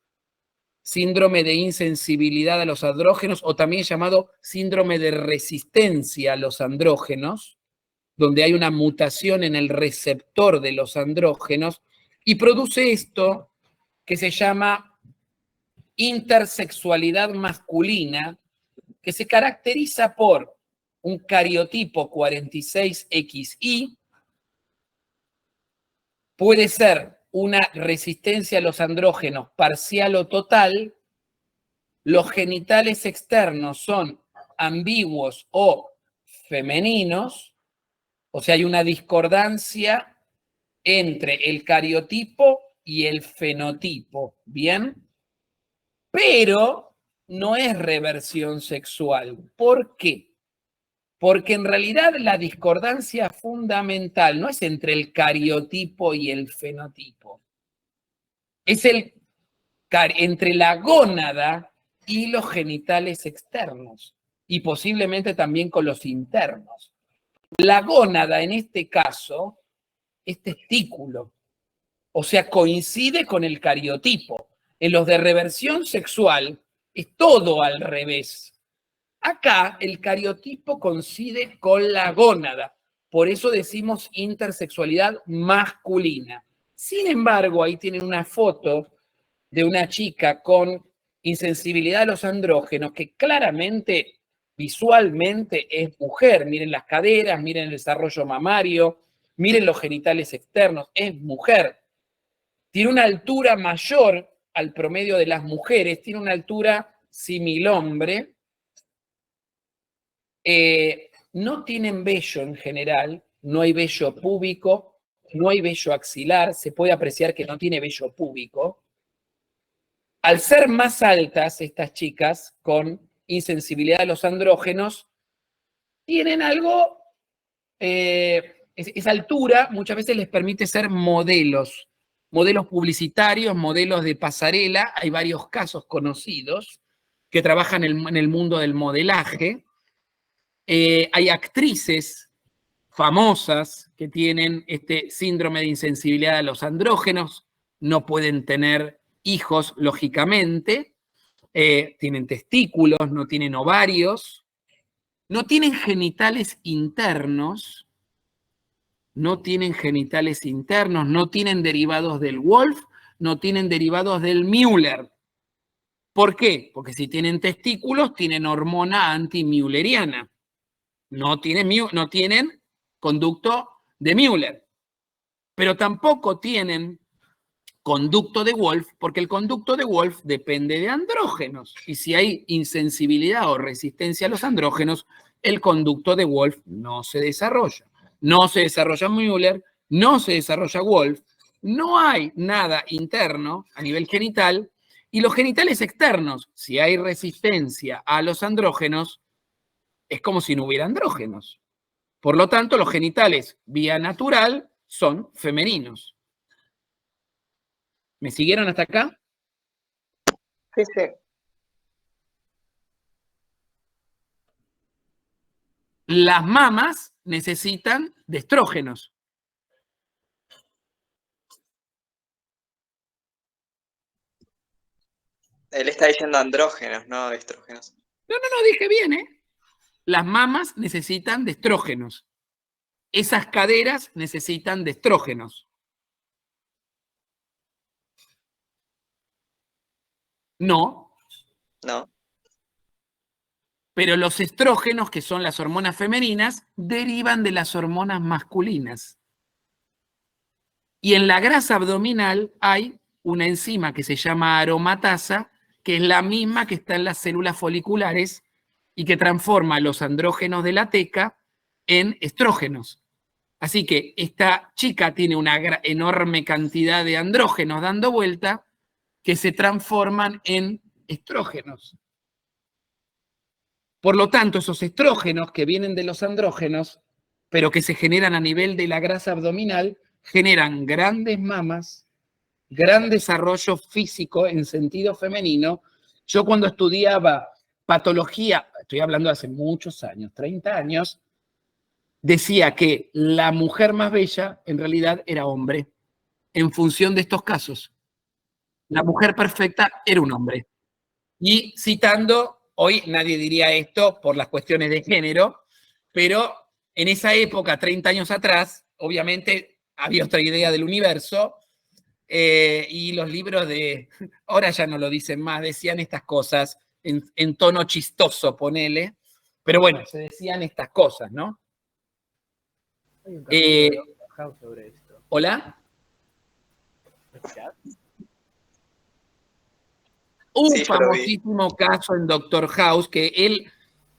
síndrome de insensibilidad a los andrógenos, o también llamado síndrome de resistencia a los andrógenos, donde hay una mutación en el receptor de los andrógenos, y produce esto que se llama intersexualidad masculina, que se caracteriza por un cariotipo 46XY, puede ser una resistencia a los andrógenos parcial o total, los genitales externos son ambiguos o femeninos, o sea, hay una discordancia entre el cariotipo y el fenotipo, ¿bien? Pero no es reversión sexual. ¿Por qué? Porque en realidad la discordancia fundamental no es entre el cariotipo y el fenotipo. Es entre la gónada y los genitales externos. Y posiblemente también con los internos. La gónada en este caso es testículo. O sea, coincide con el cariotipo. En los de reversión sexual es todo al revés. Acá el cariotipo coincide con la gónada, por eso decimos intersexualidad masculina. Sin embargo, ahí tienen una foto de una chica con insensibilidad a los andrógenos que claramente, visualmente es mujer. Miren las caderas, miren el desarrollo mamario, miren los genitales externos, es mujer. Tiene una altura mayor al promedio de las mujeres, tiene una altura similhombre. No tienen vello en general, no hay vello púbico, no hay vello axilar, se puede apreciar que no tiene vello púbico. Al ser más altas estas chicas con insensibilidad a los andrógenos, tienen algo, esa altura muchas veces les permite ser modelos publicitarios, modelos de pasarela. Hay varios casos conocidos que trabajan en el mundo del modelaje. Hay actrices famosas que tienen este síndrome de insensibilidad a los andrógenos, no pueden tener hijos, lógicamente, tienen testículos, no tienen ovarios, no tienen genitales internos, no tienen derivados del Wolff, no tienen derivados del Müller. ¿Por qué? Porque si tienen testículos, tienen hormona anti-mülleriana. No tienen conducto de Müller, pero tampoco tienen conducto de Wolff, porque el conducto de Wolff depende de andrógenos. Y si hay insensibilidad o resistencia a los andrógenos, el conducto de Wolff no se desarrolla. No se desarrolla Müller, no se desarrolla Wolff, no hay nada interno a nivel genital, y los genitales externos, si hay resistencia a los andrógenos, es como si no hubiera andrógenos. Por lo tanto, los genitales vía natural son femeninos. ¿Me siguieron hasta acá? Sí, sí. Las mamas necesitan de estrógenos. Él está diciendo andrógenos, no estrógenos. No, dije bien, ¿eh? Las mamas necesitan de estrógenos. Esas caderas necesitan de estrógenos. No. No. Pero los estrógenos, que son las hormonas femeninas, derivan de las hormonas masculinas. Y en la grasa abdominal hay una enzima que se llama aromatasa, que es la misma que está en las células foliculares y que transforma los andrógenos de la teca en estrógenos. Así que esta chica tiene una enorme cantidad de andrógenos dando vuelta que se transforman en estrógenos. Por lo tanto, esos estrógenos que vienen de los andrógenos, pero que se generan a nivel de la grasa abdominal, generan grandes mamas, gran desarrollo físico en sentido femenino. Yo cuando estudiaba patología, estoy hablando de hace muchos años, 30 años, decía que la mujer más bella en realidad era hombre, en función de estos casos. La mujer perfecta era un hombre. Y citando, hoy nadie diría esto por las cuestiones de género, pero en esa época, 30 años atrás, obviamente había otra idea del universo, y los libros de, ahora ya no lo dicen más, decían estas cosas en tono chistoso, ponele, pero bueno, se decían estas cosas, ¿no? Hay un capítulo de Doctor House sobre esto. ¿Hola? ¿Escuchás? Un Sí, yo lo vi. famosísimo caso en Doctor House, que él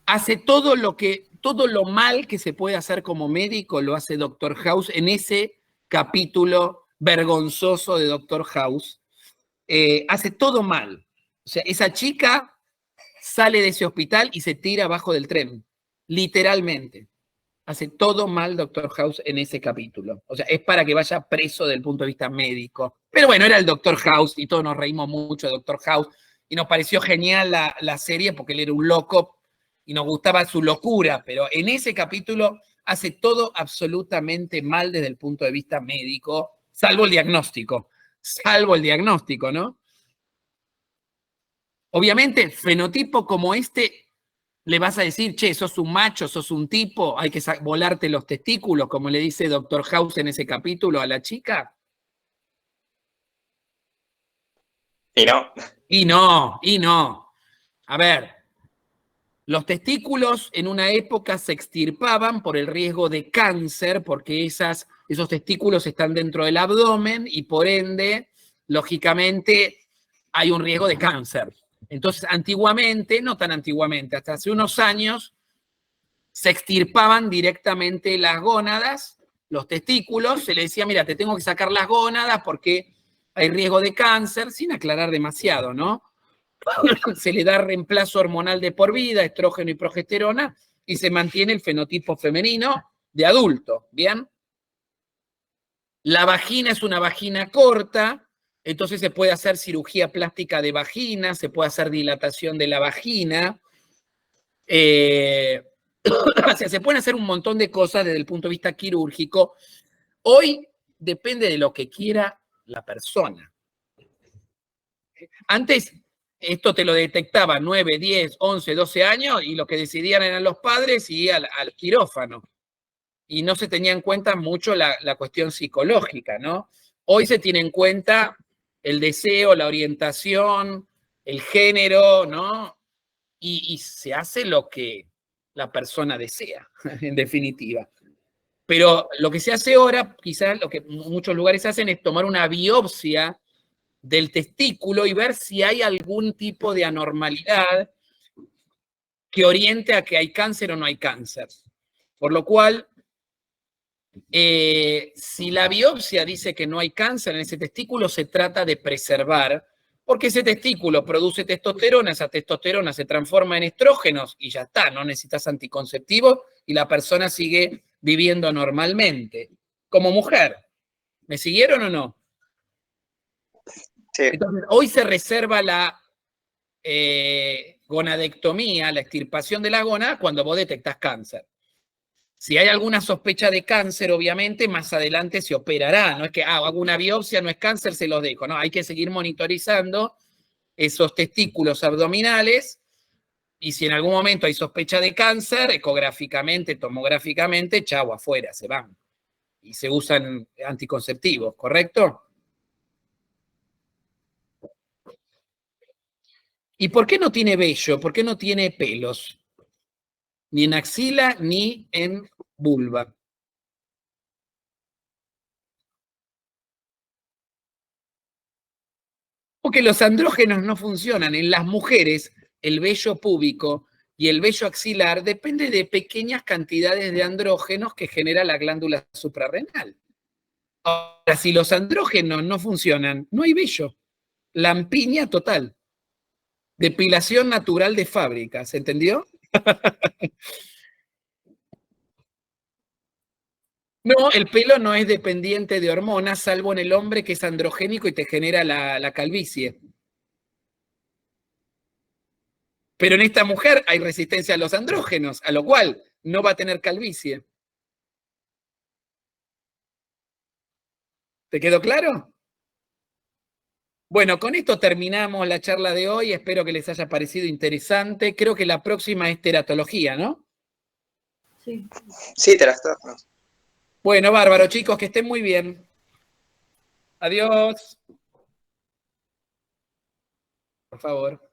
hace todo lo mal que se puede hacer como médico, lo hace Doctor House en ese capítulo vergonzoso de Doctor House. Hace todo mal. O sea, esa chica sale de ese hospital y se tira abajo del tren, literalmente. Hace todo mal Doctor House en ese capítulo. O sea, es para que vaya preso desde el punto de vista médico. Pero bueno, era el Doctor House y todos nos reímos mucho de Doctor House y nos pareció genial la serie porque él era un loco y nos gustaba su locura, pero en ese capítulo hace todo absolutamente mal desde el punto de vista médico, salvo el diagnóstico. Salvo el diagnóstico, ¿no? Obviamente, fenotipo como este, le vas a decir, che, sos un macho, sos un tipo, hay que volarte los testículos, como le dice Doctor House en ese capítulo a la chica. Y no. Y no. A ver, los testículos en una época se extirpaban por el riesgo de cáncer, porque esos testículos están dentro del abdomen y por ende, lógicamente, hay un riesgo de cáncer. Entonces, antiguamente, no tan antiguamente, hasta hace unos años, se extirpaban directamente las gónadas, los testículos, se le decía, mira, te tengo que sacar las gónadas porque hay riesgo de cáncer, sin aclarar demasiado, ¿no? Se le da reemplazo hormonal de por vida, estrógeno y progesterona, y se mantiene el fenotipo femenino de adulto, ¿bien? La vagina es una vagina corta, entonces se puede hacer cirugía plástica de vagina, se puede hacer dilatación de la vagina, o sea, se pueden hacer un montón de cosas desde el punto de vista quirúrgico. Hoy depende de lo que quiera la persona. Antes esto te lo detectaba 9, 10, 11, 12 años y lo que decidían eran los padres y al quirófano. Y no se tenía en cuenta mucho la cuestión psicológica, ¿no? Hoy se tiene en cuenta el deseo, la orientación, el género, ¿no? Y se hace lo que la persona desea, en definitiva. Pero lo que se hace ahora, quizás lo que muchos lugares hacen es tomar una biopsia del testículo y ver si hay algún tipo de anormalidad que oriente a que hay cáncer o no hay cáncer. Por lo cual, si la biopsia dice que no hay cáncer en ese testículo, se trata de preservar, porque ese testículo produce testosterona, esa testosterona se transforma en estrógenos y ya está, no necesitas anticonceptivos y la persona sigue viviendo normalmente, como mujer. ¿Me siguieron o no? Sí. Entonces, hoy se reserva la gonadectomía, la extirpación de la gónada, cuando vos detectás cáncer. Si hay alguna sospecha de cáncer, obviamente, más adelante se operará. No es que hago una biopsia, no es cáncer, se los dejo. No, hay que seguir monitorizando esos testículos abdominales y si en algún momento hay sospecha de cáncer, ecográficamente, tomográficamente, chau, afuera, se van. Y se usan anticonceptivos, ¿correcto? ¿Y por qué no tiene vello? ¿Por qué no tiene pelos? Ni en axila ni en vulva. Porque los andrógenos no funcionan. En las mujeres, el vello púbico y el vello axilar depende de pequeñas cantidades de andrógenos que genera la glándula suprarrenal. Ahora, si los andrógenos no funcionan, no hay vello. Lampiña total. Depilación natural de fábrica, ¿se entendió? No, el pelo no es dependiente de hormonas, salvo en el hombre que es androgénico y te genera la calvicie. Pero en esta mujer hay resistencia a los andrógenos, a lo cual no va a tener calvicie. ¿Te quedó claro? Bueno, con esto terminamos la charla de hoy. Espero que les haya parecido interesante. Creo que la próxima es teratología, ¿no? Sí. Sí, trastornos. Bueno, bárbaro, chicos, que estén muy bien. Adiós. Por favor.